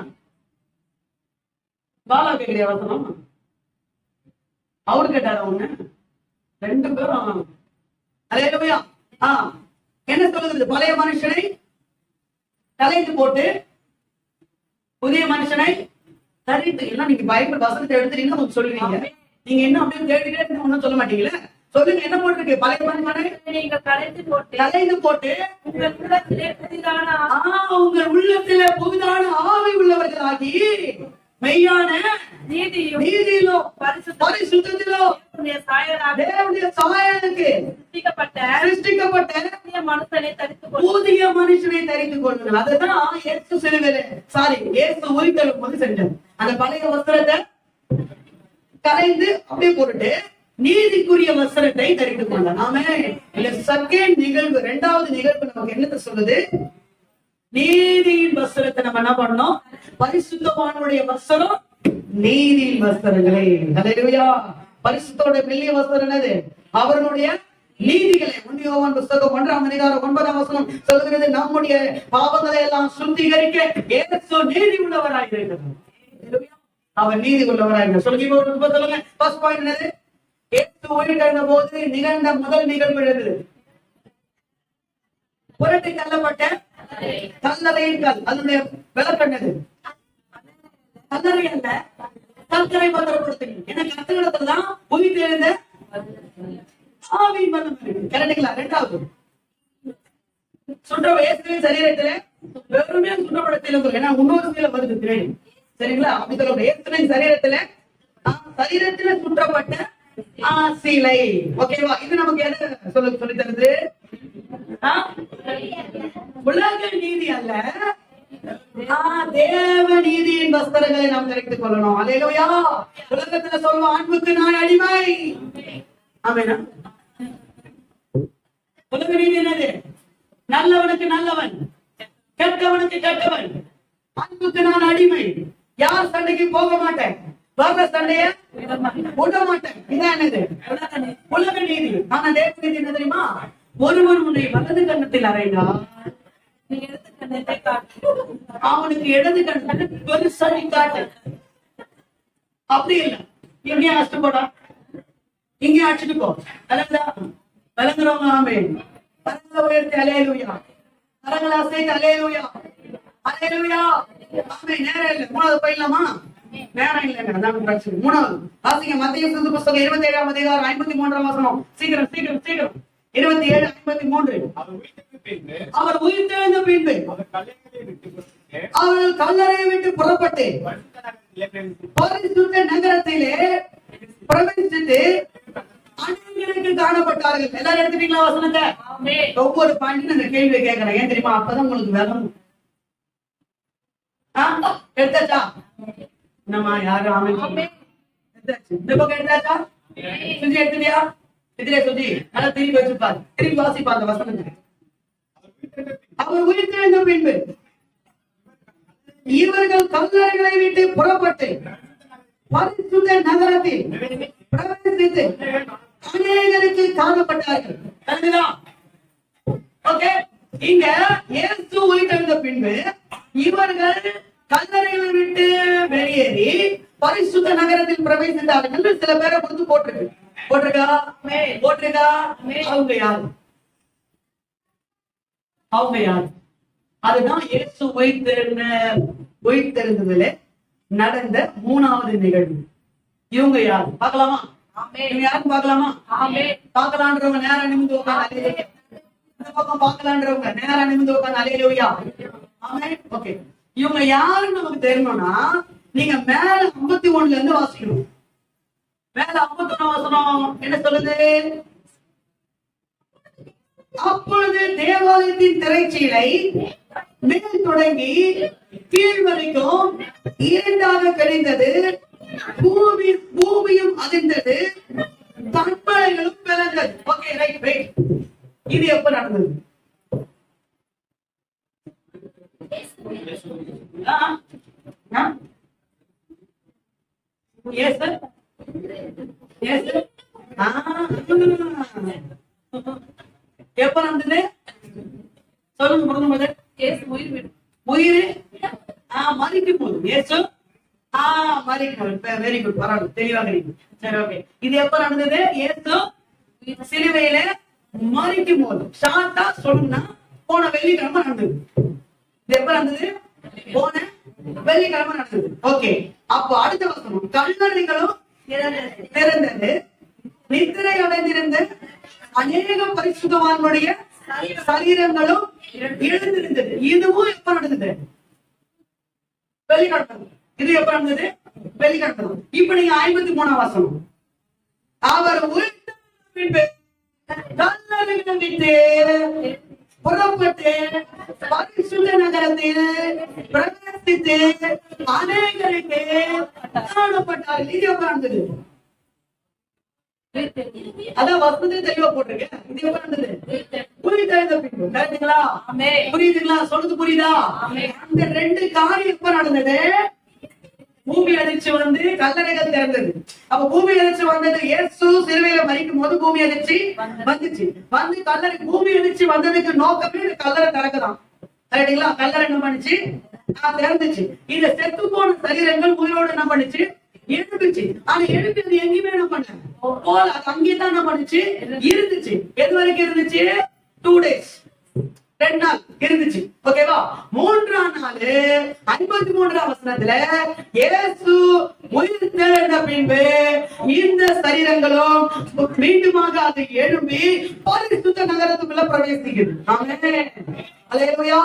பாலா கேட்கிறியா வசனம்? அவரு கேட்டாரா ஒண்ணு? 2 பேரும். அல்லேலூயா. என்ன சொல்லுகிறது? பழைய மனுஷனை கலைந்து போட்டு புதிய மனுஷனை தரித்து. எல்லாம் நீங்க பைபிள் வசனத்தை எடுத்துட்டீங்கன்னா கொஞ்சம் சொல்லுவீங்க. நீங்க என்ன அப்படின்னு கேட்டுட்டே ஒன்னும் சொல்ல மாட்டீங்களே. சொல்லுங்க, என்ன போட்டிருக்கு? பழைய மனுஷனை நீங்க கலைந்து போட்டு உங்கள் உள்ளத்திலே புதிதான ஆவி உள்ளவர்களாகி மெய்யான நீதியிலோ பரிசுத்தத்திலோ தேவனுடைய சாயலுக்கு சிருஷ்டிக்கப்பட்ட புதிய மனுஷனை தரித்துக் கொள்ளுங்கள். அதுதான் இயேசு சிலுவையிலே இயேசு உயிர்த்தெழும் போது செஞ்சது. அந்த பழைய வஸ்திரத்தை கரைந்து அப்படியே போட்டுட்டு நீதிக்குரிய வஸ்திரத்தை தரித்துக் கொண்டான். நாம இந்த செகண்ட் நிகழ்வு, இரண்டாவது நிகழ்வு நமக்கு என்னத்தை சொல்லுது? நீதியின் வஸ்திரத்தை நம்ம என்ன பண்ணோம்? பரிசுத்தவானுடைய வஸ்திரம் நீதியின் வஸ்திரங்களே. ஹல்லேலூயா. பரிசுத்தோட மெல்லிய வஸ்திரம் என்னது? அவர்களுடைய நீதிகளே. 1 யோவான் புத்தகம் 1ஆம் அதிகாரம் 9ஆம் வசனம் சொல்கிறது, நம்முடைய பாவங்களை எல்லாம் சுத்திகரிக்க இயேசு நீதி உள்ளவராய் இருக்கிறார். அவர் நீதி உள்ளவராய் சொல்லுங்க. ஃபர்ஸ்ட் பாயிண்ட் என்னது? இயேசு உயிர்த்தெழுந்த போது நிகழ்ந்த முதல் நிகழ்வு எழுது புரட்டி தள்ளப்பட்ட கல்லறையின் கல். அதனுடைய விளக்கண்ணது கல்லறை அல்ல, கற்கரை பத்திரப்படுத்துங்க. ஏன்னா கத்தகடத்துலதான் உயிர்த்தெழுந்த ஆவியின் வல்லமை இருக்கு. கரெக்டுங்களா? இரண்டாவது சுற்ற இயேசுவின் சரீரத்திலே வெறுமையா சுற்றப்படத்தில், ஏன்னா இன்னொரு சீல வருது திரேடி. சரிங்களா? அப்படி சொல்ல இயேசுவின் சரீரத்திலே சுற்றப்பட்ட சீலை. ஓகேவா? இது நமக்கு என்ன சொல்லி தருது? உலக நீதி அல்ல, தேவ நீதியின் வஸ்திரங்களை நாம் தரித்துக் கொள்ளணும். அல்லேலூயா. உலகத்துல சொல்லுவோம், அன்புக்கு நான் அடிமை. ஆமென். உலக நீதி என்னது? நல்லவனுக்கு நல்லவன், கெட்டவனுக்கு கெட்டவன். அன்புக்கு நான் அடிமை. யார் சண்டைக்கு போக மாட்டேன், வர்ற சண்டைய விட மாட்டேன். இதான் என்னது? உலக நீதி. ஆனா தேவ நீதி என்ன தெரியுமா? ஒருவன் உன்னை வலது கண்ணத்தில் அறைந்தா அவனுக்கு இடது கண்ணத்தை பெருசடி காட்டு. அப்படி இல்ல, இங்கே அடிச்சுட்டு போடா, இங்கே அடிச்சுட்டு போ. விளங்குறவங்க ஆமென். கரங்களை உயர்த்தி அல்லேலூயா. கரங்களை அசைத்து அல்லேலூயா, அல்லேலூயா. ஆமென். நேரம் இல்லை, மூணாவது போயிடலாமா? நேரம் இல்லைங்க. மூணாவது வாசிங்க. மத்தேயு புத்தகம் 27ஆம் அதிகாரம் 53ஆம் வசனம். சீக்கிரம் சீக்கிரம் சீக்கிரம். 27:53. அவர் உயிர்த்தெழுந்த பின்பு அவர்கள் கல்லறையை விட்டு புறப்பட்டு பரிசுத்த நகரத்திலே பிரவேசித்து அநேகருக்கு காணப்பட்டார்கள். எல்லாரும் எடுத்துட்டீங்களா வசனத்தை? ஒவ்வொரு பாயிண்ட் அந்த கேள்வியை கேட்கிறேன். ஏன் தெரியுமா? அப்பதான் உங்களுக்கு விளங்கும். எடுத்தாச்சா? என்னமா யாரும் ஆமென் எடுத்தாச்சு? இந்த பக்கம் எடுத்தாச்சா? சுஜி எடுத்துட்டியா? இதுல சுஜி நல்லா திரும்பி வச்சுப்பாரு, திரும்பி வாசிப்பா அந்த வசனத்தை. அவர் உயிர்த்தெழுந்த பின்பு இவர்கள் கல்லறைகளை விட்டு புறப்பட்டு பரிசுத்த நகரத்தில் பிரவேசித்து அநேகருக்கு காணப்பட்டார்கள். ஓகே, இங்க இயேசு உயிர்த்தெழுந்த பின்பு இவர்கள் கல்லறைகளை விட்டு வெளியேறி பரிசுத்த நகரத்தில் பிரவேசித்தார்கள் என்று சில பேரை கொடுத்து போட்டிருக்கு. போட்டிருக்கா? போட்டிருக்கா? அவங்க யாரு? அவங்க யாரு? அதுதான் இயேசு உயிர்த்தெழுந்ததுல நடந்த மூணாவது நிகழ்வு. இவங்க யாரு பார்க்கலாமா? இவங்க யாருன்னு பார்க்கலாமா? பார்க்கலான்றவங்க நேரம் நிமிந்து உட்காந்து, இந்த பக்கம் பார்க்கலான்றவங்க நேரம் நிமிந்து உட்காந்து அல்லேலூயா. ஆமென். ஓகே, இவங்க யாருன்னு நமக்கு தெரியணும்னா நீங்க மேல 51ல இருந்து வாசிக்கணும். மேல 51 வசனம் என்ன சொல்லுது? அப்பொழுது தேவாலயத்தின் திரைச்சீலை மேல் தொடங்கி கீழ் வரைக்கும் இரண்டாக கிடைந்தது, பூமியும் அதிர்ந்தது, கண்மலைகளும் பிளந்தது. Okay, right right. இது எப்ப நடந்தது? எப்ப நடந்தது சொல்லுங்க. உயிர் மறிக்கும் போது இயேசு வெரி குட், பரவாயில்ல, தெளிவாக இருக்கு. சரி, ஓகே. இது எப்ப நடந்தது? இயேசு சிலுவையில மறிக்கும் போது. ஷார்ட்டா சொல்லணும்னா போன வெள்ளிக்கிழமை நடந்தது. இது எப்ப நடந்தது? போன வெள்ளிக்கிழமை நடந்தது. ஓகே, அப்போ அடுத்த வசனம், கல்லறைகளும் திறந்தது, நித்திரை அடைந்திருந்த அநேக பரிசுத்தவான்களுடைய சரீரங்களும் எழுந்திருந்தது. இதுவும் எப்ப நடந்தது? வெள்ளிக்கிழமை. இது எப்ப நடந்தது? வெள்ளிக்கிழமை. இப்ப நீங்க 53ஆம் வசனம், அவர் பின்பு கல்லறைகளை விட்டு புறப்பட்டு பரிசுத்த நகரத்தில் பிரவேசித்து அநேகருக்கு காணப்பட்டார்கள். இது எப்ப நடந்தது? அதான் வசனத்தை தெளிவா போட்டிருக்கேன். இது எப்ப நடந்தது? உயிர்த்தெழுந்த பின்பு. கரெக்டுங்களா? புரியுதுங்களா? சொல்றது புரியுதா? அந்த 2 காரியம் எப்ப நடந்தது? பூமி அதிர்ச்சி வந்து கல்லறைகள் திறந்தது. அப்ப பூமி அதிர்ச்சி வந்தது, இயேசு சிலுவையில மரிக்கும் போது பூமி அதிர்ச்சி வந்துச்சு. வந்து கல்லறை பூமி அதிர்ச்சி வந்ததுக்கு நோக்கமே கல்லறை திறக்குதான். கரெக்டுங்களா? கல்லறை என்ன பண்ணுச்சு? திறந்துச்சு. இந்த செத்து போன சரீரங்கள் உயிரோடு என்ன பண்ணுச்சு? எழுந்துச்சு. ஆனா எழுப்பி அது எங்கேயுமே என்ன பண்ணல போல, அது அங்கேதான் என்ன பண்ணுச்சு? இருந்துச்சு. எது வரைக்கும் இருந்துச்சு? 2 days, 2 நாள் இருந்துச்சு. ஓகேவா? 3ஆம் நாள் 53ஆம் வசனத்துல இயேசு உயிர்த்தெழுந்த பின்பு இந்த சரீரங்களும் மீண்டுமாக அது எழும்பி பரிசுத்த நகரத்துக்குள்ள பிரவேசிக்குது. ஆமென். அல்லேலூயா.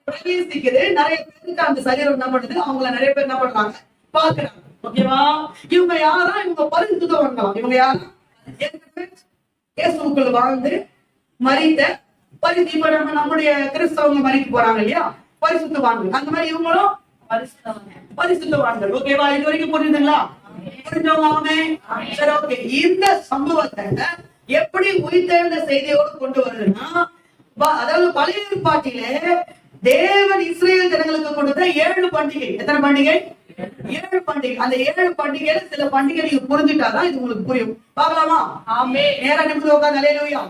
பிரவேசிக்குது. நிறைய பேருக்கு அந்த சரீரம் என்ன பண்ணுது? அவங்கள நிறைய பேர் என்ன பண்றாங்க? பாக்குறாங்க. ஓகேவா? இவங்க யாரா? இவங்க பரிசுத்தவான்கள். இவங்க யாரா? இயேசுக்குள்ள வாழ்ந்து மரித்த இப்ப நம்முடைய கிறிஸ்தவங்க மரிக்க போறாங்க இல்லையா? பரிசுத்தவான்கள். அந்த மாதிரி இவங்களும் பரிசுத்தவான்கள். ஓகேவா? இது வரைக்கும் புரியுதுங்களா? புரிஞ்சவங்க? சரி, ஓகே. இந்த சம்பவத்தை எப்படி உயிர்த்தெழுந்த செய்தியோடு கொண்டு வருதுன்னா, அதாவது பழைய ஏற்பாட்டிலே தேவன் இஸ்ரேல் ஜனங்களுக்கு கொடுத்த 7 பண்டிகை. எத்தனை பண்டிகை? 7 பண்டிகை. அந்த 7 பண்டிகையில சில பண்டிகை நீங்க புரிஞ்சுட்டாதான் இது உங்களுக்கு புரியும். பார்க்கலாமா? நேரா நிமிர்ந்து உட்கார்ந்து அல்லேலூயா.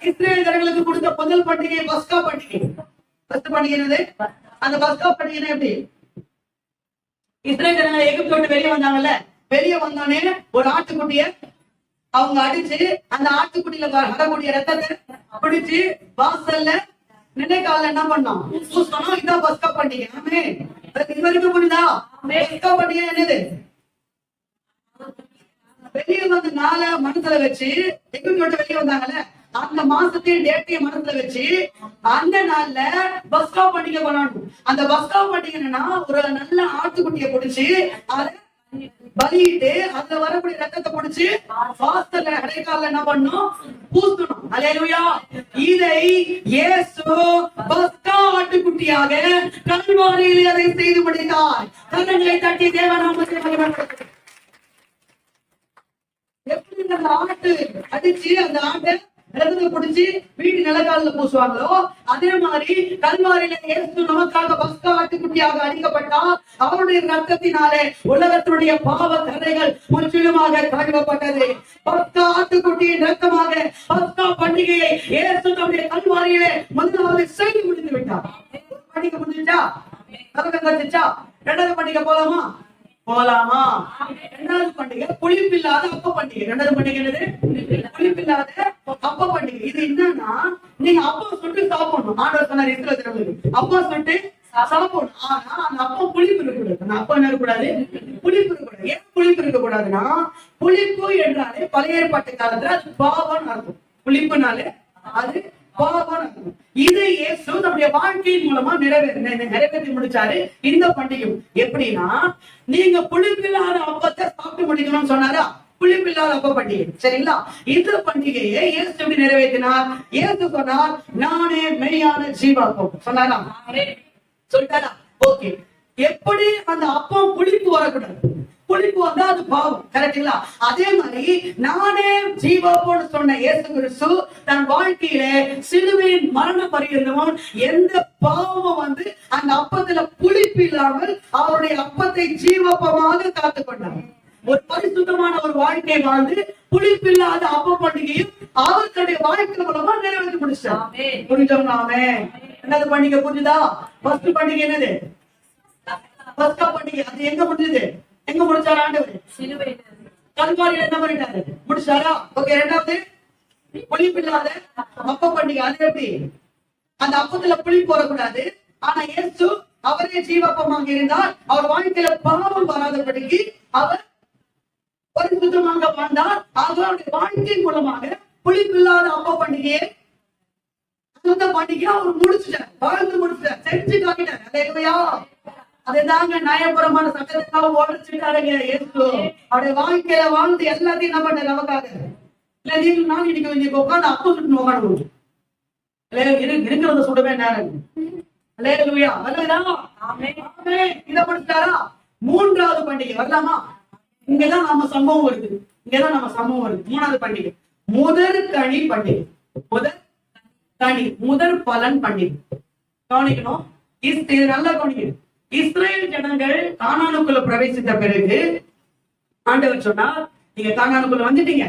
இஸ்ரேல் ஜனங்களுக்கு கொடுத்த முதல் பண்டிகை பஸ்கா பண்டிகை. ஃபர்ஸ்ட் பண்டிகை என்னது? அந்த பஸ்கா பண்டிகை எப்படி? இஸ்ரேல் ஜனங்கள் எகிப்தை விட்டு வெளியே வந்தாங்கல்ல, வெளியே வந்தோடனே ஒரு ஆட்டுக்குட்டிய அவங்க அடிச்சு அந்த ஆட்டுக்குட்டியில வரக்கூடிய ரத்தத்தை பிடிச்சு வாசல்ல நினைக்கால என்ன பண்ணோம்? பூசணும். இதான் பஸ்கா பண்டிகை. ஆமென். இது வரைக்கும் புரியுதா? பஸ்கா பண்டிகை என்னது? வெளியே வந்து நாளை மனசுல வச்சு எகிப்தை விட்டு வெளியே வந்தாங்கல்ல, அந்த மாசத்தையும் டேட்டையும் மனசுல வச்சு அந்த நாள்ல பஸ்கா பண்டிகை கொண்டாடணும். அந்த பஸ்கா பண்டிகை என்னன்னா, ஒரு நல்ல ஆட்டுக்குட்டியை பிடிச்சு அதை பலியிட்டு அதுல வரக்கூடிய ரத்தத்தை பிடிச்சு வாசல்ல அடைக்கால என்ன பண்ணும்? பூசணும். அல்லேலூயா. இதை இயேசு பஸ்கா ஆட்டுக்குட்டியாக கல்வாரியிலே அதை செய்து முடித்தார். கரங்களை தட்டி தேவநாமத்தை மகிமைப்படுத்துங்கள். எப்படி அந்த ஆட்டு அடிச்சு அந்த ஆட்டை ரத்தத்தை பிடிச்சு வீட்டு நிலக்கால பூசுவாங்களோ, அதே மாதிரி கல்வாரியில இயேசு நமக்காக பஸ்கா ஆட்டுக்குட்டியாக அடிக்கப்பட்டார். அவருடைய ரத்தத்தினாலே உலகத்தினுடைய பாவ கரைகள் முற்றிலுமாக கழுவப்பட்டது. பஸ்கா ஆட்டுக்குட்டியின் ரத்தமாக பஸ்கா பண்டிகையை இயேசு தம்முடைய கல்வாரியிலே முதலாவது செய்து முடித்து விட்டார். பண்டிகை முடிஞ்சா? கத்துச்சா? 2வது பண்டிகை போலாமா? போலாமா? 2வது பண்டிகை புளிப்பில்லாத அப்ப பண்டிகை. 2வது பண்டிகை என்னது? புளிப்பில்லாத அப்ப பண்டிகை. இது என்னன்னா, நீங்க அப்பா சுட்டு சாப்பிடணும். ஆண்டவர் சொன்னார் இஸ்ரவேலர்களுக்கு, அப்பா சுட்டு சாப்பிடணும். ஆனா அந்த அப்பா புளிப்பு இருக்கக்கூடாது. அந்த அப்பா என்ன இருக்கக்கூடாது? புளிப்பு இருக்கக்கூடாது. ஏன் புளிப்பு இருக்கக்கூடாதுன்னா, புளிப்பு என்றாலே பழைய ஏற்பாட்டு காலத்துல அது பாவம்னு அர்த்தம். புளிப்புனாலே அது பாவம்னு அர்த்தம். இது இயேசு நம்முடைய வாழ்க்கையின் மூலமா நிறைவேற்றி முடிச்சாரு. இந்த பண்டிகை எப்படின்னா, நீங்க புளிப்பில்லாத அப்பத்தை சாப்பிட்டு முடிக்கணும்னு சொன்னாரா? புளிப்பில்லாத அப்ப பண்டிகை. சரிங்களா? இந்த பண்டிகையை இயேசு எப்படி நிறைவேற்றினார்? இயேசு சொன்னார், நானே மெய்யான ஜீவாப்பம். சொன்னாரா? சொல்லிட்டாரா? ஓகே. எப்படி அந்த அப்பம் புளிப்பு வரக்கூடாது? புளிப்பு வந்தா அது பாவம். கரெக்டுங்களா? அதே மாதிரி நானே ஜீவாப்பம்னு சொன்ன இயேசு கிறிஸ்து தன் வாழ்க்கையில சிலுவையின் மரண பரியந்தமும் எந்த பாவமும் வந்து அந்த அப்பத்துல புளிப்பு இல்லாமல் அவருடைய அப்பத்தை ஜீவாப்பமாக காத்துக்கொண்டார். ஒரு பரிசுத்தமான ஒரு வாழ்க்கை வாழ்ந்து புளிப்பில்லாத அப்ப பண்டிகையும் அவர் தன்னுடைய வாழ்க்கை மூலமா நிறைவேற்றி முடிச்சார். புரிஞ்சவங்களாமே? 2வது பண்டிகை புரிஞ்சுதா? ஃபர்ஸ்ட் பண்டிகை என்னது? பஸ்கா பண்டிகை. அது எங்க முடிஞ்சது? எங்க முடிச்சாரு ஆண்டவர்? கல்வாரியில என்ன பண்ணிட்டாரு? முடிச்சாரா? ஓகே. 2வது புளிப்பில்லாத அப்ப பண்டிகை. அது எப்படி? அந்த அப்பத்துல புளிப்பு வரக்கூடாது. ஆனா இயேசு அவரே ஜீவாப்பமாக இருந்தால் அவர் வாழ்க்கையில பாவம் வராதபடிக்கு அவர் பரிசுத்தமாக வாழ்ந்தார். அவருடைய வாழ்க்கை மூலமாக புளிப்பில்லாத அப்ப பண்டிகையை அந்த பண்டிகையை அவர் முடிச்சுட்டார். வாழ்ந்து முடிச்சுட்டார். செஞ்சு காட்டிட்டார். அல்லேலூயா. அதுதாங்க நியாயபுரமான சட்டத்துக்காக உடைச்சுட்டாருங்க இயேசு. அவருடைய வாழ்க்கையில வாழ்ந்து எல்லாத்தையும் என்ன பண்ண நமக்காக. இல்ல நீங்க நான் இன்னைக்கு உட்காந்து அப்ப சுட்டு உட்காந்து இருக்கிறத சுடவே நேரம். அல்லேலூயா. இத முடிச்சிட்டாரா? 3வது பண்டிகை வரலாமா? இங்கதான் நம்ம சம்பவம் வருது. இங்கதான் நம்ம சம்பவம் வருது. மூணாவது பண்டிகை முதற் கனி பண்டிகை. முதற் கனி, முதற் பலன் பண்டிகை. கவனிக்கணும், இது நல்லா கவனிக்கணும். இஸ்ரேல் ஜனங்கள் கானானுக்குள்ள பிரவேசித்த பிறகு ஆண்டவர் சொன்னா, நீங்க கானானுக்குள்ள வந்துட்டீங்க,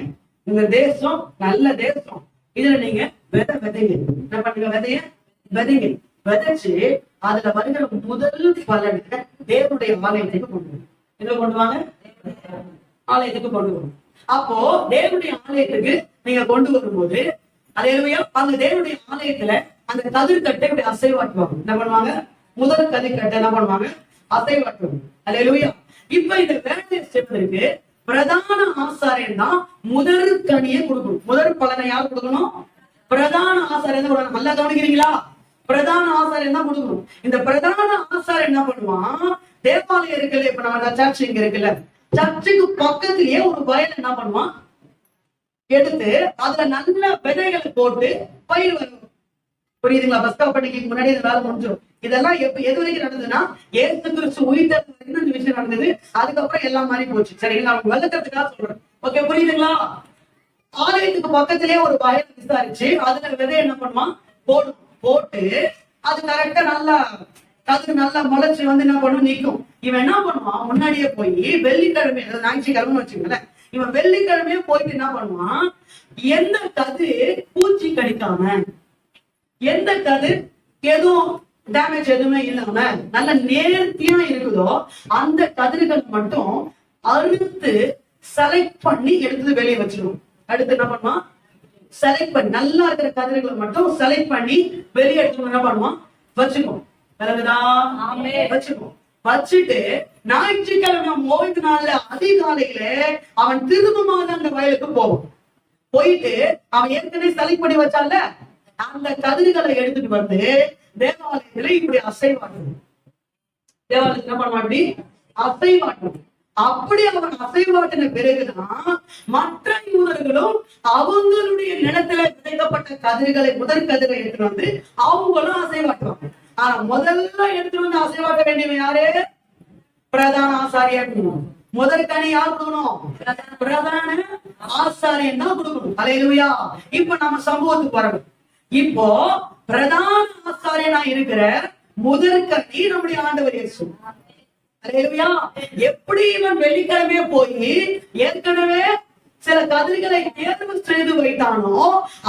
இந்த தேசம் நல்ல தேசம், இதுல நீங்க விதைங்க. என்ன பண்ணுங்க? விதைங்க. விதைச்சு அதுல வருகிற முதல் பலனை தேவனுடைய ஆலயத்துக்கு கொண்டு வரும். எங்க கொண்டு வாங்க? ஆலயத்துக்கு கொண்டு வரும். அப்போ தேவனுடைய ஆலயத்துக்கு நீங்க கொண்டு வரும்போது அல்லேலூயா, அந்த தேவனுடைய ஆலயத்துல அந்த கதிர்கட்டை இப்படி அசைவாட்டுவாங்க. என்ன பண்ணுவாங்க? முதல் கதிர்கட்டை என்ன பண்ணுவாங்க? அசைவாட்டுவாங்க. அல்லேலூயா. இப்ப இந்த வேலையை செய்வதற்கு பிரதான ஆசாரியன் தான் முதற் கனியை கொடுக்கணும். முதற் பலனை யார் கொடுக்கணும்? பிரதான ஆசாரியன் தான். நல்லா கவனிக்கிறீங்களா? பிரதான ஆசாரியன் தான் கொடுக்கணும். இந்த பிரதான ஆசாரியன் என்ன பண்ணுவான்? தேவாலயம் இருக்குல்ல, இப்ப நம்ம சர்ச் இங்க இருக்குல்ல, சர்ச்சுக்கு பக்கத்திலேயே ஒரு வயல் என்ன பண்ணுவான்? எடுத்து அதுல நல்ல விதைகளை போட்டு பயிர் வரும். புரியுதுங்களா? பஸ் ஸ்டாப் பண்ணிக்கு முன்னாடி இந்த வேலை முடிஞ்சிடும். இதெல்லாம் எது வரைக்கும் நடந்ததுன்னா, ஏசு கிறிஸ்து உயிர்த்தெழுந்த வரைக்கும் இந்த விஷயம் நடந்தது. அதுக்கப்புறம் எல்லாம் மாறி போச்சு. சரிங்களா? அவங்க விளக்கத்துக்காக சொல்றேன். ஓகே, புரியுதுங்களா? ஆலயத்துக்கு பக்கத்திலேயே ஒரு வயல் விசாரிச்சு அதுல விதை என்ன பண்ணுவான்? போட்டு அது கரெக்டா நல்லா கதிர் நல்லா முளைச்சு வந்து என்ன பண்ணும்? நிற்கும். இவன் என்ன பண்ணுவான்? முன்னாடியே போய் வெள்ளிக்கிழமை, ஞாயிற்றுக்கிழமை வச்சுக்கோங்களேன், இவன் வெள்ளிக்கிழமையே போயிட்டு என்ன பண்ணுவான்? எந்த கதிர் பூச்சி கடிக்காம, எந்த கதிர் எதுவும் டேமேஜ் எதுவுமே இல்லாம நல்ல நேர்த்தியா இருக்குதோ அந்த கதிர்கள் மட்டும் அறுத்து செலக்ட் பண்ணி எடுத்து வெளியே வச்சிருவோம். அடுத்து என்ன பண்ணுவான்? செலக்ட் பண்ணி நல்லா இருக்கிற கதிர்களை மட்டும் செலக்ட் பண்ணி வெளியே எடுத்து என்ன பண்ணுவான்? வச்சுக்கோ. வச்சுக்கோ. வச்சுட்டு ஞாயிற்றுக்கிழமை ஓய்வு நாள்ல அதிகாலையில அவன் திரும்பமாக அந்த வயலுக்கு போவான். போயிட்டு அவன் ஏற்கனவே செலக்ட் பண்ணி வச்சால அந்த கதிர்களை எடுத்துட்டு வந்து தேவாலயத்துல இப்படி அசைவாட்டணும். தேவாலயத்துல என்ன பண்ணுவான்? அப்படி அசைவாட்டணும். அப்படி அவன் அசைவாட்டின பிறகுதான் மற்ற யூதர்களும் அவங்களுடைய நிலத்துல விதைக்கப்பட்ட கதிர்களை, முதற் கதிரை எடுத்துட்டு வந்து அவங்களும் அசைவாட்டுவாங்க. ஆனா முதல்ல எடுத்துட்டு வந்து அசைவாட்ட வேண்டியவன் யாரு? பிரதான ஆசாரியர். முதற் கனி யார் கொடுக்கணும்? பிரதான ஆசாரியன் தான் கொடுக்கணும். அல்லேலூயா. இப்ப நம்ம சம்பவத்துக்கு வரணும். இப்போ பிரதான ஆசாரியனா இருக்கிற முதற் கனி நம்முடைய ஆண்டவர் இயேசு. அல்லேலூயா. எப்படி இவன் வெள்ளிக்கிழமையே போய் ஏற்கனவே சில கதிர்களை தேர்வு செய்து வைத்தானோ,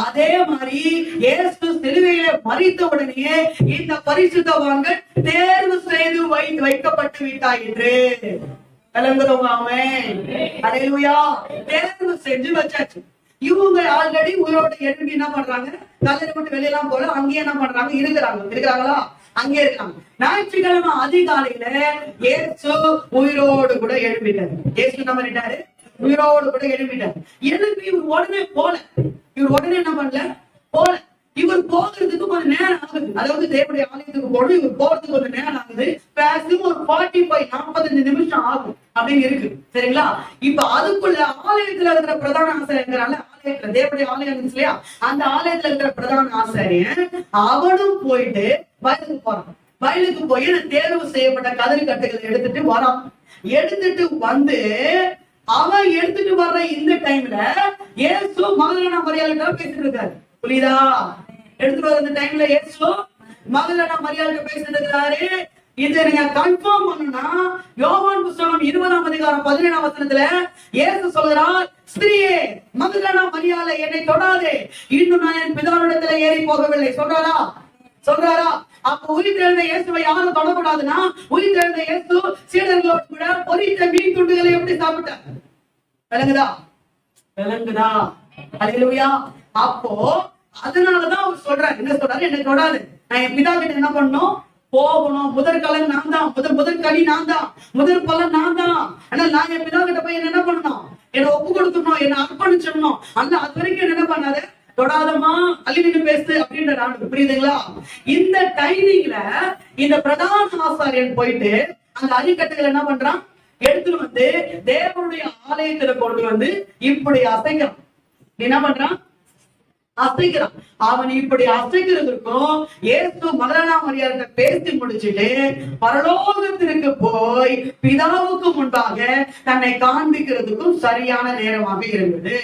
அதே மாதிரி இயேசு சிலுவையிலே மரித்த உடனே இந்த பரிசுத்தவான்கள் தேர்வு செய்து வைக்கப்பட்டு விட்டாயிற்று. அல்லேலூயா. தேர்வு செஞ்சு வச்சாச்சு. இவங்க ஆல்ரெடி உயிரோட எழுப்பி என்ன பண்றாங்க? கல்லறை விட்டு வெளியெல்லாம் போல அங்கேயே என்ன பண்றாங்க? இருக்கிறாங்களா? அங்கே இருக்காங்க. ஞாயிற்றுக்கிழமை அதிகாலையில இயேசு உயிரோடு கூட எழுப்பிட்டாரு. இயேசு என்ன பண்ணிட்டாரு? உயிரோடு கூட எழுப்பிட்டாரு. எழுப்பி இவர் உடனே போல. இவர் உடனே என்ன பண்ணல? போல. இவர் போகிறதுக்கு கொஞ்சம் நேரம் ஆகுது. அதாவது தேவனுடைய ஆலயத்துக்கு போகணும், இவர் போறதுக்கு கொஞ்சம் நேரம் ஆகுது. மேக்சிமம் ஒரு 45 நிமிஷம் ஆகும் அப்படின்னு இருக்கு. சரிங்களா? இப்ப அதுக்குள்ள ஆலயத்துல இருக்கிற பிரதான ஆசாரியங்கிறால, ஆலயத்துல தேவனுடைய ஆலயம் இருந்துச்சு இல்லையா, அந்த ஆலயத்துல இருக்கிற பிரதான ஆசாரியன் அவனும் போயிட்டு வயலுக்கு போறான். வயலுக்கு போய் தேர்வு செய்யப்பட்ட கதிர் கட்டைகளை எடுத்துட்டு வரான். எடுத்துட்டு வந்து அவன் எடுத்துட்டு வர்ற இந்த டைம்ல இயேசு மகதலேனா மரியாதை பேசிட்டு இருக்காரு. புரியுதா? எடுத்துட்டு வர இந்த டைம்ல இயேசு மகதலேனா மரியாதை பேசிட்டு இருக்கிறாரு. இதை நீங்க கன்ஃபார்ம் பண்ணணும்னா யோவான் புத்தகம் 20ஆம் அதிகாரம் 17ஆம் வசனத்துல இயேசு சொல்கிறார், ஸ்திரீயே மகதலேனா மரியாதை என்னை தொடாதே, இன்னும் நான் என் பிதாவினிடத்துல ஏறி போகவில்லை. சொல்றாரா? அப்ப உயிர்த்தெழுந்த இயேசுவை யாரும் தொடக்கூடாதுன்னா, உயிர்த்தெழுந்த இயேசு சீடர்களோடு கூட பொரித்த மீன் துண்டுகளை எப்படி சாப்பிட்டார்? விளங்குதா? அல்லேலூயா. அப்போ அதனாலதான் அவர் சொல்றாரு, என்ன சொல்றாரு? என்னை தொடாது, நான் என் பிதா கிட்ட என்ன பண்ணணும்? போகணும். முதற் கலன் நான் தான், முதற் கனி நான் தான், முதற் பலன் நான் தான். ஆனா நான் என் பிதா கிட்ட போய் என்ன பண்ணணும்? என்னை ஒப்பு கொடுத்துடணும், என்னை அர்ப்பணிச்சிடணும். அந்த அது வரைக்கும் என்ன பண்ணாத? தொடாதமா, அழிவிட்டு பேசு அப்படின்ற நாடு. புரியுதுங்களா? இந்த டைமிங்ல இந்த பிரதான ஆசாரியன் போயிட்டு அந்த அரிக்கட்டுகள் என்ன பண்றான்? எடுத்துட்டு வந்து தேவனுடைய ஆலயத்துல கொண்டு வந்து இப்படி அசைக்கிறான். என்ன பண்றான்? அசைக்கிறான். அவன் இப்படி அசைக்கிறதுக்கும் இயேசு மகதலேனா மரியாதை பேசி முடிச்சுட்டு பரலோகத்திற்கு போய் பிதாவுக்கு முன்பாக தன்னை காண்பிக்கிறதுக்கும் சரியான நேரமாக இருந்தது.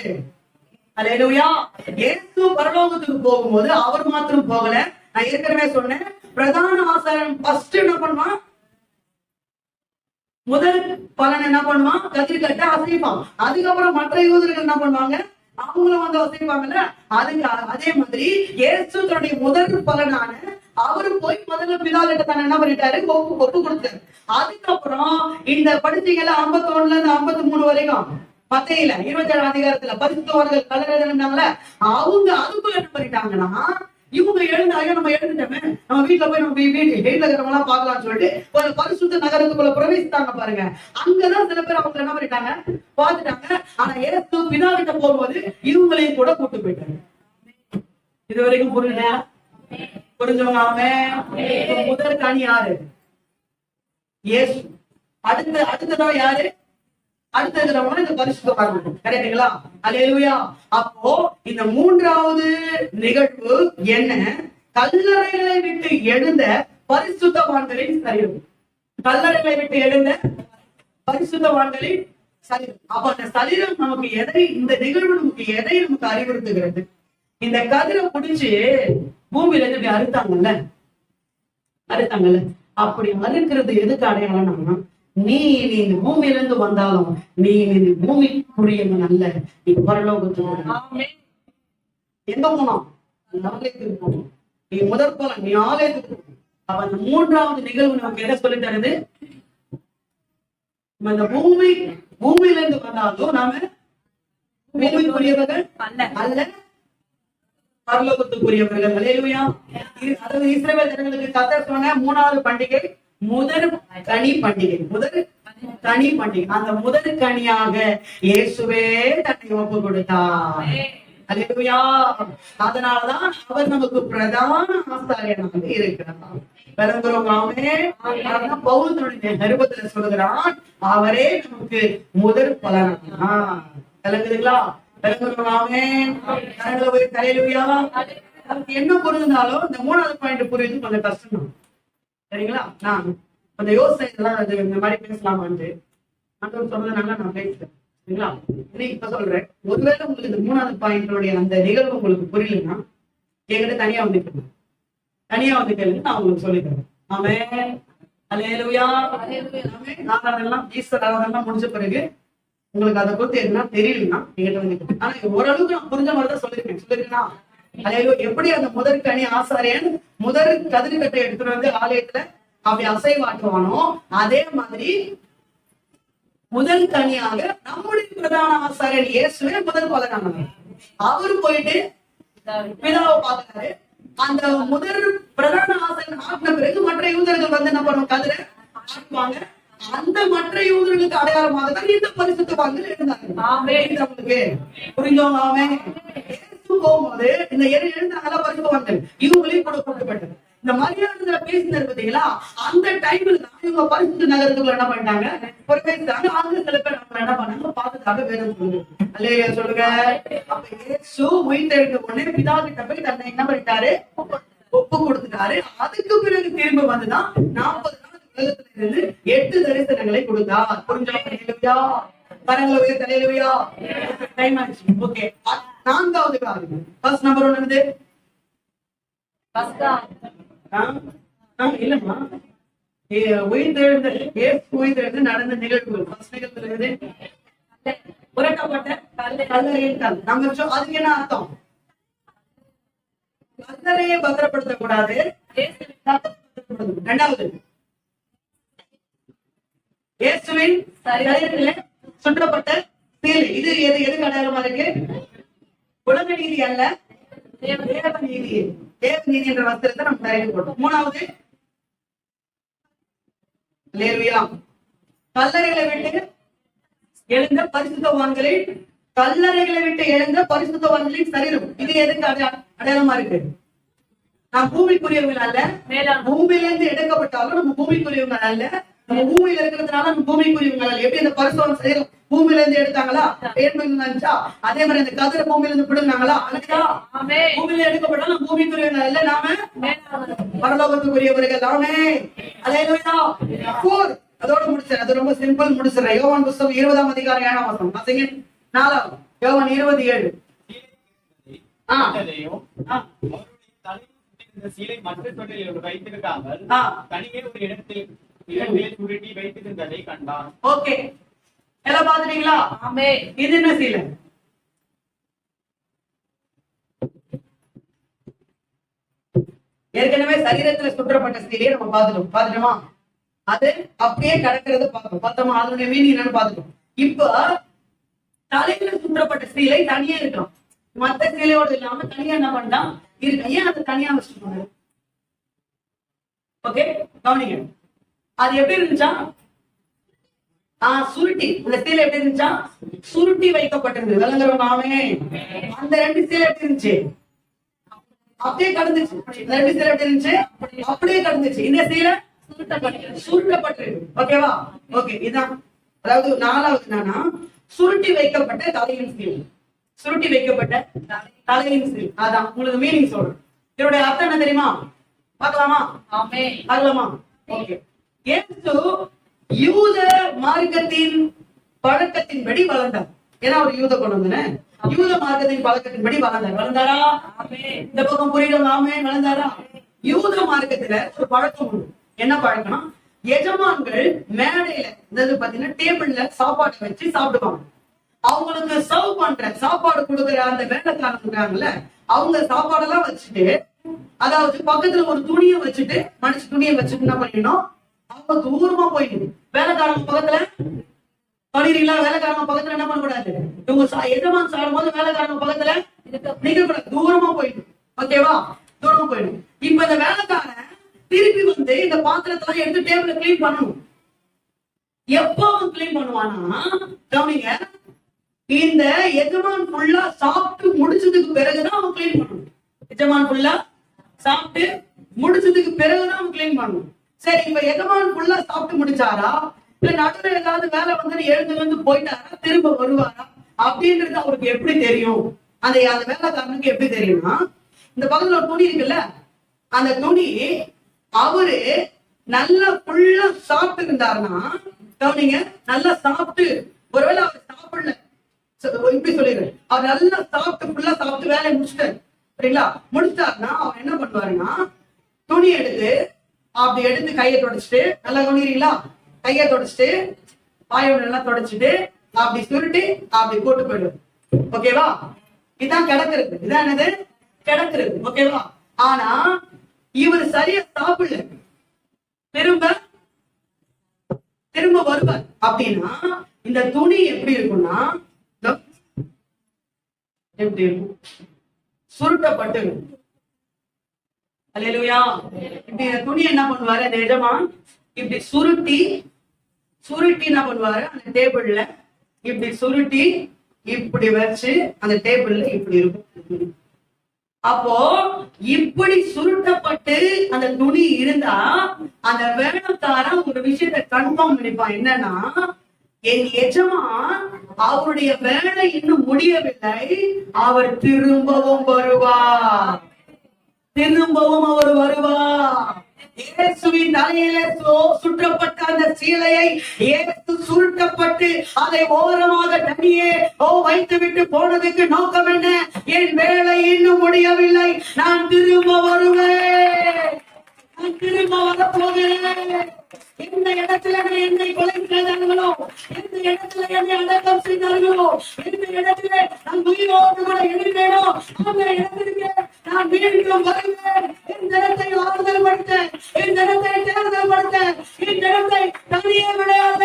அல்லேலூயா. இயேசு பரலோகத்துக்கு போகும்போது அவர் மாத்திரம் போகல. நான் ஏற்கனவே சொன்னேன், பிரதான ஆசாரியன் ஃபர்ஸ்ட் என்ன பண்ணுவான்? முதல் பலன் என்ன பண்ணுவான்? கதிர்கட்ட அசைப்பான். அதுக்கப்புறம் மற்ற யூதர்கள் என்ன பண்ணுவாங்க? அவங்களும் வந்து அசைப்பாங்கல்ல. அதுக்கு அதே மாதிரி இயேசு தன்னுடைய முதல் பலனான அவரு போய் முதல்ல பிதாவிட்ட தானே என்ன பண்ணிட்டாரு? ஒப்பு கொடுத்தாரு. அதுக்கப்புறம் இந்த படிச்சீங்கல்ல 51ல இருந்து 53 வரைக்கும் மத்தேயில 27 அதிகாரத்துல பரிசுத்தவான்கள் கல்லறையில அவங்க அதுக்குள்ள என்ன பண்ணிட்டாங்கன்னா, இவங்க எழுந்தாங்க, நம்ம எழுந்துட்டோமே, நம்ம வீட்டுல போய் நம்ம வீட்டுல இருக்கிறவங்க எல்லாம் பாக்கலாம்னு சொல்லிட்டு ஒரு பரிசுத்த நகரத்துக்குள்ள பிரவேசித்தாங்க பாருங்க. அங்கதான் சில பேர் அவங்க என்ன பண்ணிட்டாங்க? பாத்துட்டாங்க. ஆனா இயேசு பிதாவிட்ட போகும்போது இவங்களையும் கூட கூட்டு போயிட்டாங்க. இது வரைக்கும் புரியுதா? புரிஞ்சவங்க? முதல் கனி யாரு? இயேசு. அடுத்ததா யாரு? அடுத்ததுல இந்த பரிசுத்தவான்கள். கரெக்டுங்களா? அல்லேலூயா. அப்போ இந்த மூன்றாவது நிகழ்வு என்ன? கல்லறைகளை விட்டு எழுந்த பரிசுத்தவான்களின் சரீரம். கல்லறைகளை விட்டு எழுந்த பரிசுத்தவான்களின் சரீரம். அப்ப அந்த சரீரம் நமக்கு எதை, இந்த நிகழ்வு நமக்கு எதை நமக்கு அறிவுறுத்துகிறது? இந்த கதிரை பிடிச்சு பூமியில இருந்து இப்படி அறுத்தாங்கல்ல. அப்படி அறுக்கிறது எதுக்கு அடையாளம்னா, நீ இந்த பூமியில இருந்து வந்தாலும் நீ இந்த பூமிக்குரியவன் அல்ல, நீ பரலோகத்துக்கு. எங்க போனோம்? ஆலயத்துக்கு போனோம். நீ முதற் பலன், நீ ஆலயத்துக்கு போனோம். அப்ப அந்த மூன்றாவது நிகழ்வு நமக்கு எதை சொல்லி தருது? இந்த பூமியில இருந்து வந்தாலும் நாம பூமிக்குரியவர்கள் அல்ல, பரலோகத்துக்குரியவர்கள். அல்லேலூயா. அதாவது இஸ்ரவேல் ஜனங்களுக்கு கர்த்தர் சொன்ன மூணாவது பண்டிகை முதல் கனி பண்டிகை. முதல் கனி பண்டிகை. அந்த முதல் கனியாக இயேசுவே தன்னை ஒப்பு கொடுத்தார். அல்லேலூயா. அதனாலதான் அவர் நமக்கு பிரதான ஆசாரியனாக இருக்கிறார். பவுல் தன்னுடைய நிருபத்துல சொல்லுகிறான், அவரே நமக்கு முதல் பலனா. கலங்குதுங்களா? என்ன புரிஞ்சாலும் இந்த மூணாவது பாயிண்ட் புரியுது கொஞ்சம் கஷ்டம் தான். சரிங்களா? நான் கொஞ்சம் யோசனை இந்த மாதிரி பேசலாமான்ட்டு சொன்னதுனால நான் பேசுறேன். சரிங்களா? இப்ப சொல்றேன், ஒருவேளை உங்களுக்கு இந்த மூணாவது பாயிண்டோடைய அந்த நிகழ்வு உங்களுக்கு புரியலன்னா என்கிட்ட தனியா வந்து கேளுங்க, நான் உங்களுக்கு சொல்லித்தரேன். ஆமென். அல்லேலூயா. நாளாதெல்லாம் ஈஸ்டர் ஆராதனை முடிஞ்ச பிறகு உங்களுக்கு அதை குறித்து எதுனா தெரியலன்னா என்கிட்ட வந்து, ஆனா ஓரளவுக்கு நான் புரிஞ்ச மாதிரிதான் சொல்லிருக்கேன். அல்லேலூயா. எப்படி அந்த முதல் கனி ஆசாரியன் முதல் கதிர்கட்டை எடுத்துட்டு வந்து ஆலயத்துல அப்படி அசைவாட்டுவானோ, அதே மாதிரி முதல் கனியாக நம்முடைய பிரதான ஆசாரியன் இயேசுவே முதல் பலனானவர். அவரு போயிட்டு பிதாவை பார்க்கிறாரு. அந்த முதல் பிரதான ஆசாரியன் ஆட்டின பிறகு மற்ற யூதர்கள் வந்து என்ன பண்ணுவாங்க? கதிரை ஆட்டுவாங்க. அந்த மற்ற யூதர்களுக்கு அடையாளமாக தான் இந்த பரிசுத்தவான்கள் இருந்தாங்க. புரிஞ்சவங்க? ஆமென். போகும்போது இந்த எழுந்தாங்களா பரிசுத்தவான்கள், இவங்களையும் கூட கூட்டப்பட்டது. இந்த மரியாதை பேசினது பார்த்தீங்களா? அந்த டைம்ல தான் இவங்க பரிசுத்த நகரத்துக்குள்ள என்ன பண்ணிட்டாங்க? பேசிட்டாங்க. அங்க சில பேர் அவங்க என்ன பண்ணாங்க? பார்த்துக்காக வேதம் சொல்லுங்க. அல்லேலூயா சொல்லுங்க. அப்ப இயேசு உயிர்த்தெழுந்த உடனே பிதா கிட்ட போய் தன்னை என்ன பண்ணிட்டாரு? ஒப்பு கொடுத்துட்டாரு. அதுக்கு பிறகு திரும்ப வந்துதான் 40 நாள் உலகத்துல இருந்து 8 தரிசனங்களை கொடுத்தார். புரிஞ்சா? கரங்களை உயர்த்த. அல்லேலூயா. டைம் ஆச்சு. ஓகே. நான்காவது காரியம், ஃபர்ஸ்ட் நம்பர் 1 என்னது? இல்லம்மா, உயிர்த்தெழுந்து நடந்த நிகழ்வுகள். ஃபர்ஸ்ட் நிகழ்வு என்னது? புரட்டப்பட்ட கல்லறையின் கல். அதுக்கு என்ன அர்த்தம்? கல்லறையை பத்திரப்படுத்தக்கூடாது. இரண்டாவது, இயேசுவின் சரீரத்திலே சுற்றப்பட்ட சீலை. இது எதுக்கு அடையாளமா இருக்கு? உலக நீதி அல்ல, தேவ நீதி. தேவ நீதி என்ற வஸ்திரத்தை நம்ம தரையில் போட்டோம். மூணாவது, அல்லேலூயா, கல்லறைகளை விட்டு எழுந்த பரிசுத்தவான்களின் சரீரம். இது எதுக்கு அடையாளமா இருக்கு? நாம் பூமிக்குரியவர்கள் அல்ல. பூமியிலிருந்து எடுக்கப்பட்டாலும் நம்ம பூமிக்குரியவர்கள் அல்ல. நம்ம பூமியில இருக்கிறதுனால நம்ம பூமிக்குரியவங்கள் அல்ல. எப்படி அந்த பரிசுத்தவான் சரீரம் பூமியில இருந்து எடுத்தாங்களா? இருந்துச்சா? அதே மாதிரி அந்த கதிரை பூமியில இருந்து பிடுங்கினாங்களா? பூமியில எடுக்கப்பட்டாலும் பூமிக்குரியவர்கள் இல்ல, நாம பரலோகத்துக்குரியவர்கள். ஆமென். அல்லேலூயா. அதோட முடிச்சேன். அது ரொம்ப சிம்பிள், முடிச்சிடறேன். யோவான் புத்தகம் 20ஆம் அதிகாரம் 7ஆம் வசனம் வாசிங்க. 4 யோவான் 20:7. சீலை மற்ற தொட்டில் வைத்திருக்காமல் தனியே ஒரு இடத்தில் சுருட்டி வைத்திருந்ததை கண்டான். ஓகே, எல்லாம் பாத்துட்டீங்களா? இது என்ன சீலை? ஏற்கனவே சரீரத்துல சுற்றப்பட்ட சீலையை நம்ம பாத்துட்டோமா? அது அப்படியே கிடக்கிறது பார்த்தோமா? அதனுடைய மீனிங் என்னன்னு பாத்துட்டோம். இப்ப தலையில சுற்றப்பட்ட சீலை தனியா இருக்கலாம், மத்த சீலையோடு இல்லாம தனியா என்ன பண்ணலாம் இருக்கு. ஏன் அதை தனியா வச்சுக்கணும்? ஓகே, கவனிங்க. அது எப்படி இருந்துச்சா? சுருட்டி. இந்த சீலை எப்படி இருந்துச்சா? சுருட்டி வைக்கப்பட்டிருந்தது. விளங்குறோமாவே? அந்த 2 சீலை எப்படி இருந்துச்சு? அப்படியே கடந்துச்சு. இந்த 2 சீலை எப்படி இருந்துச்சு? அப்படியே கடந்துச்சு. இந்த சீலை சுருட்டப்பட்டிருக்கு. ஓகேவா? ஓகே, இதான். அதாவது 4வது என்னன்னா, சுருட்டி வைக்கப்பட்ட தலையின் சீலை. சுருட்டி வைக்கப்பட்ட தலையின் சீலை. அதான் உங்களுக்கு மீனிங் சொல்றேன். இதனுடைய அர்த்தம் என்ன தெரியுமா? பார்க்கலாமா? பார்க்கலாமா? ஓகே. இயேசு யூத மார்க்கத்தின் பழக்கத்தின்படி வளர்ந்தார். ஏன்னா அவர் யூத கொண்டு வந்தன. யூத மார்க்கத்தின் பழக்கத்தின்படி வளர்ந்தாரா? இந்த பக்கம் புரியுது? ஆமென். வளர்ந்தாரா? யூத மார்க்கத்துல ஒரு பழக்கம் உண்டு. என்ன பழக்கம்னா, எஜமான்கள் மேடையில, அதாவது பாத்தீங்கன்னா டேபிள்ல சாப்பாடு வச்சு சாப்பிடுவாங்க. அவங்களுக்கு சர்வ் பண்ற சாப்பாடு கொடுக்குற அந்த வேலைக்காரங்க அவங்க சாப்பாடெல்லாம் வச்சுட்டு, அதாவது பக்கத்துல ஒரு துணியை வச்சுட்டு, மனுஷ துணியை வச்சுட்டு என்ன பண்ணிடணும், அவங்க தூரமா போயிடுது. வேலைக்காரங்க பக்கத்துல பண்ணிடுறீங்களா? வேலைக்காரங்க பக்கத்துல என்ன பண்ணக்கூடாது, இவங்க எஜமான் சாடும் போது வேலைக்காரங்க பக்கத்துல நிக்க கூடாது, தூரமா போயிடும். ஓகேவா? தூரமா போயிடும். இப்ப இந்த வேலைக்காரன் திருப்பி வந்து இந்த பாத்திரத்தை எடுத்து டேபிள கிளீன் பண்ணணும். எப்போ அவன் கிளீன் பண்ணுவானா, கவனிங்க, இந்த எஜமான் ஃபுல்லா சாப்பிட்டு முடிச்சதுக்கு பிறகுதான் அவன் கிளீன் பண்ணணும். எஜமான் ஃபுல்லா சாப்பிட்டு முடிச்சதுக்கு பிறகுதான் அவன் கிளீன் பண்ணணும். சரி, இப்ப எஜமான் ஃபுல்லா சாப்பிட்டு முடிச்சாரா, இல்ல நடுவில் ஏதாவது வேலை வந்து எழுந்து போயிட்டாரா, திரும்ப வருவாரா அப்படின்றது அவருக்கு எப்படி தெரியும்? அந்த வேலைக்காரனுக்கு எப்படி தெரியும்னா, இந்த பக்கத்துல ஒரு துணி இருக்குல்ல, அந்த துணி அவரு நல்லா ஃபுல்லா சாப்பிட்டு இருந்தாருன்னா, கவனிங்க, நல்லா சாப்பிட்டு, ஒருவேளை அவர் சாப்பிடல, இப்படி சொல்லிடுறேன், அவர் நல்லா சாப்பிட்டு ஃபுல்லா சாப்பிட்டு வேலையை முடிச்சுட்டாரு, சரிங்களா? முடிச்சிட்டாருன்னா அவர் என்ன பண்ணுவாருன்னா, துணி அப்படி எடுத்து கையை தொடச்சிட்டு, நல்லா கவனிக்கிறீங்களா, கையை தொடச்சிட்டு வாயோட நல்லா தொடச்சிட்டு அப்படி சுருட்டி அப்படி போட்டு போயிடுவார். ஓகேவா? இதான் கிடக்குறது. இதான் என்னது? கிடக்குறது. ஓகேவா? ஆனா இவர் சரியா சாப்பிடல, திரும்ப திரும்ப வருவார். அப்படின்னா இந்த துணி எப்படி இருக்கும்னா, எப்படி இருக்கும்? சுருட்டப்பட்டு. அல்லேலூயா. இப்படி துணி என்ன பண்ணுவாரு அந்த எஜமான், இப்படி சுருட்டி என்ன பண்ணுவாரு, அந்த டேபிள்ல இப்படி சுருட்டி இப்படி வச்சு அந்த டேபிள்ல இப்படி இருக்கும். அப்போ இப்படி சுருட்டப்பட்டு அந்த துணி இருந்தா அந்த வேலைக்காரன் ஒரு விஷயத்தை கன்ஃபார்ம் பண்ணிப்பான். என்னன்னா, என் எஜமான் அவருடைய வேலை இன்னும் முடியவில்லை, அவர் திரும்பவும் வருவார், திரும்பவும் அவர் வருவார். இயேசுவின் தலையில சுற்றப்பட்ட அந்த சீலையை இயேசு சுருட்டப்பட்டு அதை ஓரமாக தனியே வைத்து விட்டு போனதுக்கு நோக்கம் என்ன? என் வேலை இன்னும் முடியவில்லை, நான் திரும்ப வருவேன், நான் திரும்ப வரப்போகிறேன். எந்த இடத்துல என்னை கொலை செய்தார்களோ, எந்த இடத்துல என்னை அடக்கம் செய்தார்களோ, எந்த இடத்துல நான் உயிரோடு கூட எழுந்தேனோ, அந்த இடத்திற்கு நான் மீண்டும் வருவேன். இந்த இடத்தை ஆறுதல் படுத்த, இந்த இடத்தை தேர்தல் படுத்த, இந்த இடத்தை தனியே விளையாட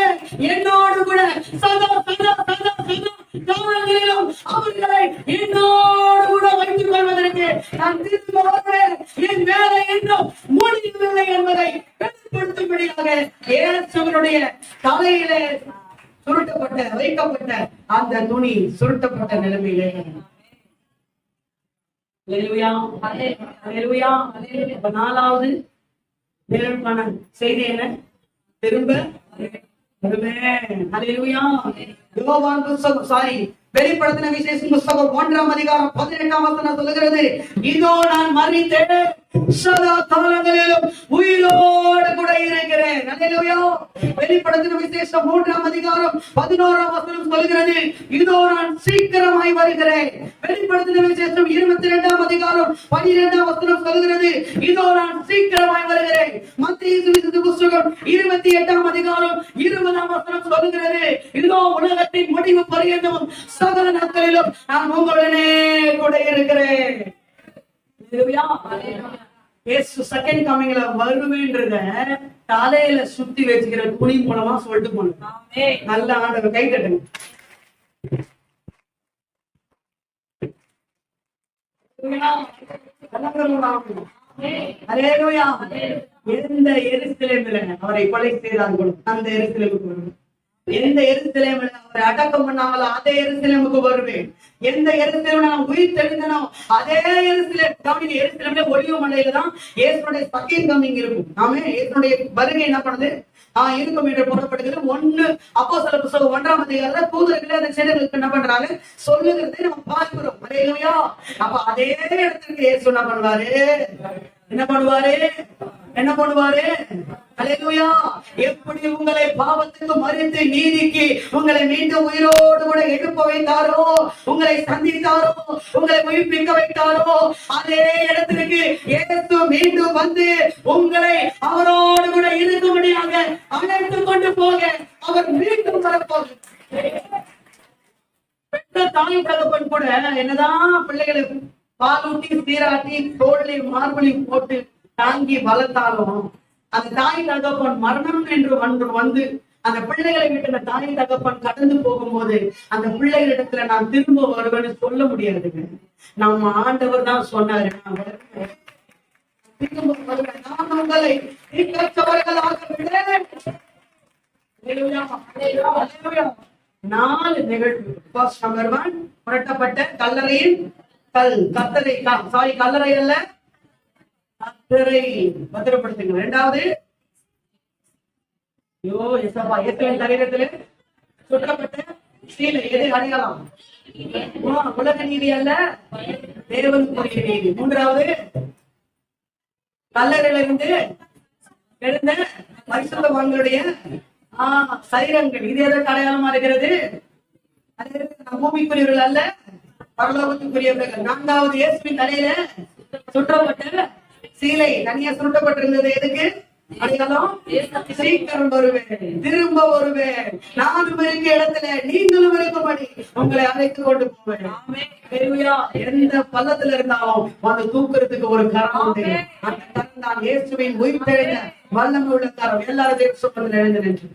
என்னோடு கூட சதா சதா சதா சதா காவல்களிலும் அவர்களை என்னோடு கூட வைத்துக் கொள்வதற்கு நான் திரும்ப வருவேன். என் வேலை இன்னும் முடியவில்லை என்பதை வெளிப்படுத்தும்படியாக இயேசுவினுடைய தலையிலே சுருட்டப்பட்ட வைக்கப்பட்ட அந்த துணி சுருட்டப்பட்ட நிலைமையிலே. அப்ப 4வது தேவனுக்கான செய்தி என்ன? திரும்ப வருவேன். அல்லேலூயா. யோவான் புத்தகம் வெளிப்படுத்தின விசேஷம் புத்தகம் 1ஆம் அதிகாரம் 18ஆம் வசனம் சொல்லுகிறது, இதோ நான் மரித்தேன், சதா காலங்களிலும் உயிரோடு கூட இருக்கிறேன். அல்லேலூயா. வெளிப்படுத்தின விசேஷம் 3ஆம் அதிகாரம் 11ஆம் வசனம் சொல்லுகிறது, இதோ நான் சீக்கிரமாய் வருகிறேன். வெளிப்படுத்தின விசேஷம் 22ஆம் அதிகாரம் 12ஆம் வசனம் சொல்லுகிறது, இதோ நான் சீக்கிரமாய் வருகிறேன். மத்தேயு சுவிசேஷ புத்தகம் 28ஆம் அதிகாரம் 20ஆம் வசனம் சொல்லுகிறது, இதோ உலகத்தின் முடிவு பரியந்தமும் சகல நாட்களிலும் நான் உங்களுடனே கூட இருக்கிறேன். இயேசு செகண்ட் கமிங்ல வருவேன்றத தலையில சுத்தி வச்சுக்கிற துணி மூலமா சொல்லிட்டு போனோம். நல்ல ஆண்டவர் கை தட்டுங்க. எந்த எருசலேமில் அவரை கொலை செய்தார்களோ அந்த எருசலேமுக்கு வருவேன். எந்த எருசலேமில் அவரை அடக்கம் பண்ணாங்களோ அதே எருசலேமுக்கு வருவேன். எந்த எருசலேமில் நான் உயிர் தெளிந்தனோ அதே எருசலேம்ல ஒளிவு மலையில தான் இயேசுடைய செகண்ட் கமிங் இருக்கும். ஆமே, இயேசுடைய வருகை என்ன பண்ணுது இருக்கும் என்று போடப்படுகிறது. 1 அப்போஸ்தலர் புத்தகம் 1ஆம் அதிகாரத்துல தூதர்கள் அந்த சீடர்களுக்கு என்ன பண்றாங்க சொல்லுகிறதை நம்ம பார்க்கிறோம். அல்லேலூயா. அப்ப அதே இடத்துக்கு இயேசு என்ன பண்ணுவாரு? அல்லேலூயா. எப்படி உங்களை பாவத்துக்கு மறித்து நீதிக்கு உங்களை மீண்டும் உயிரோடு கூட எழுப்ப வைத்தாரோ, உங்களை சந்தித்தாரோ, உங்களை உயிர்ப்பிக்க வைத்தாரோ, அதே இடத்திற்கு இயேசு மீண்டும் வந்து உங்களை அவரோடு கூட இருக்கும்படியாக அழைத்து கொண்டு போக அவர் மீண்டும் வரப்போகுது. பெற்ற தாய் தகப்பன் கூட என்னதான் பிள்ளைகளுக்கு பாலூட்டி சீராட்டி தோளையும் மார்பளையும் போட்டு தாங்கி வளர்த்தாலும் அந்த தாய் தகப்பன் மரணம் என்று வந்து அந்த பிள்ளைகளை விட்டு அந்த தாய் தகப்பன் கடந்து போகும்போது அந்த பிள்ளைகளிடத்துல நான் திரும்ப வருவேன்னு சொல்ல முடியாதுங்க. நம்ம ஆண்டவர் தான் சொன்னாரு, நான் வருவேன், திரும்ப வருவேன், நான் உங்களை தீர்க்கற்றவர்களாக விடேன். 4 நிகழ்வு. ஃபர்ஸ்ட் நம்பர் 1, புரட்டப்பட்ட கல்லறையின் கல்லறை அல்ல, கத்தரை பத்திரப்படுத்துங்க. 2வது, சரீரத்திலே சுற்றப்பட்ட சீலை. எது அடையாளம்? உலக நீதி அல்ல, தேவனுக்குரிய நீதி. 3வது, கல்லறையிலிருந்து எழுந்த பரிசுத்தவான்களுடைய சரீரங்கள். இது எதற்கு அடையாளமா இருக்கிறது? பூமிக்குரியவர்கள் அல்ல, பரலோகத்துக்குரியவர்கள். 4வது, இயேசுவின் தலையில சுற்றப்பட்ட சீலை தனியா சுருட்டப்பட்டிருந்தது. எதுக்கு அடையாளம்? சீக்கிரம் வருவேன், திரும்ப வருவேன், நானும் இருக்க இடத்துல நீங்களும் இருக்கும்படி உங்களை அழைத்து கொண்டு போவேன். எந்த பள்ளத்துல இருந்தாலும் வந்து தூக்குறதுக்கு ஒரு கரம் உண்டு. அந்த கரம் தான் இயேசுவின் உயிர் தெளிந்த வல்லமை உள்ள கரம். எல்லாரும் சொல்றதுல எழுந்து நின்று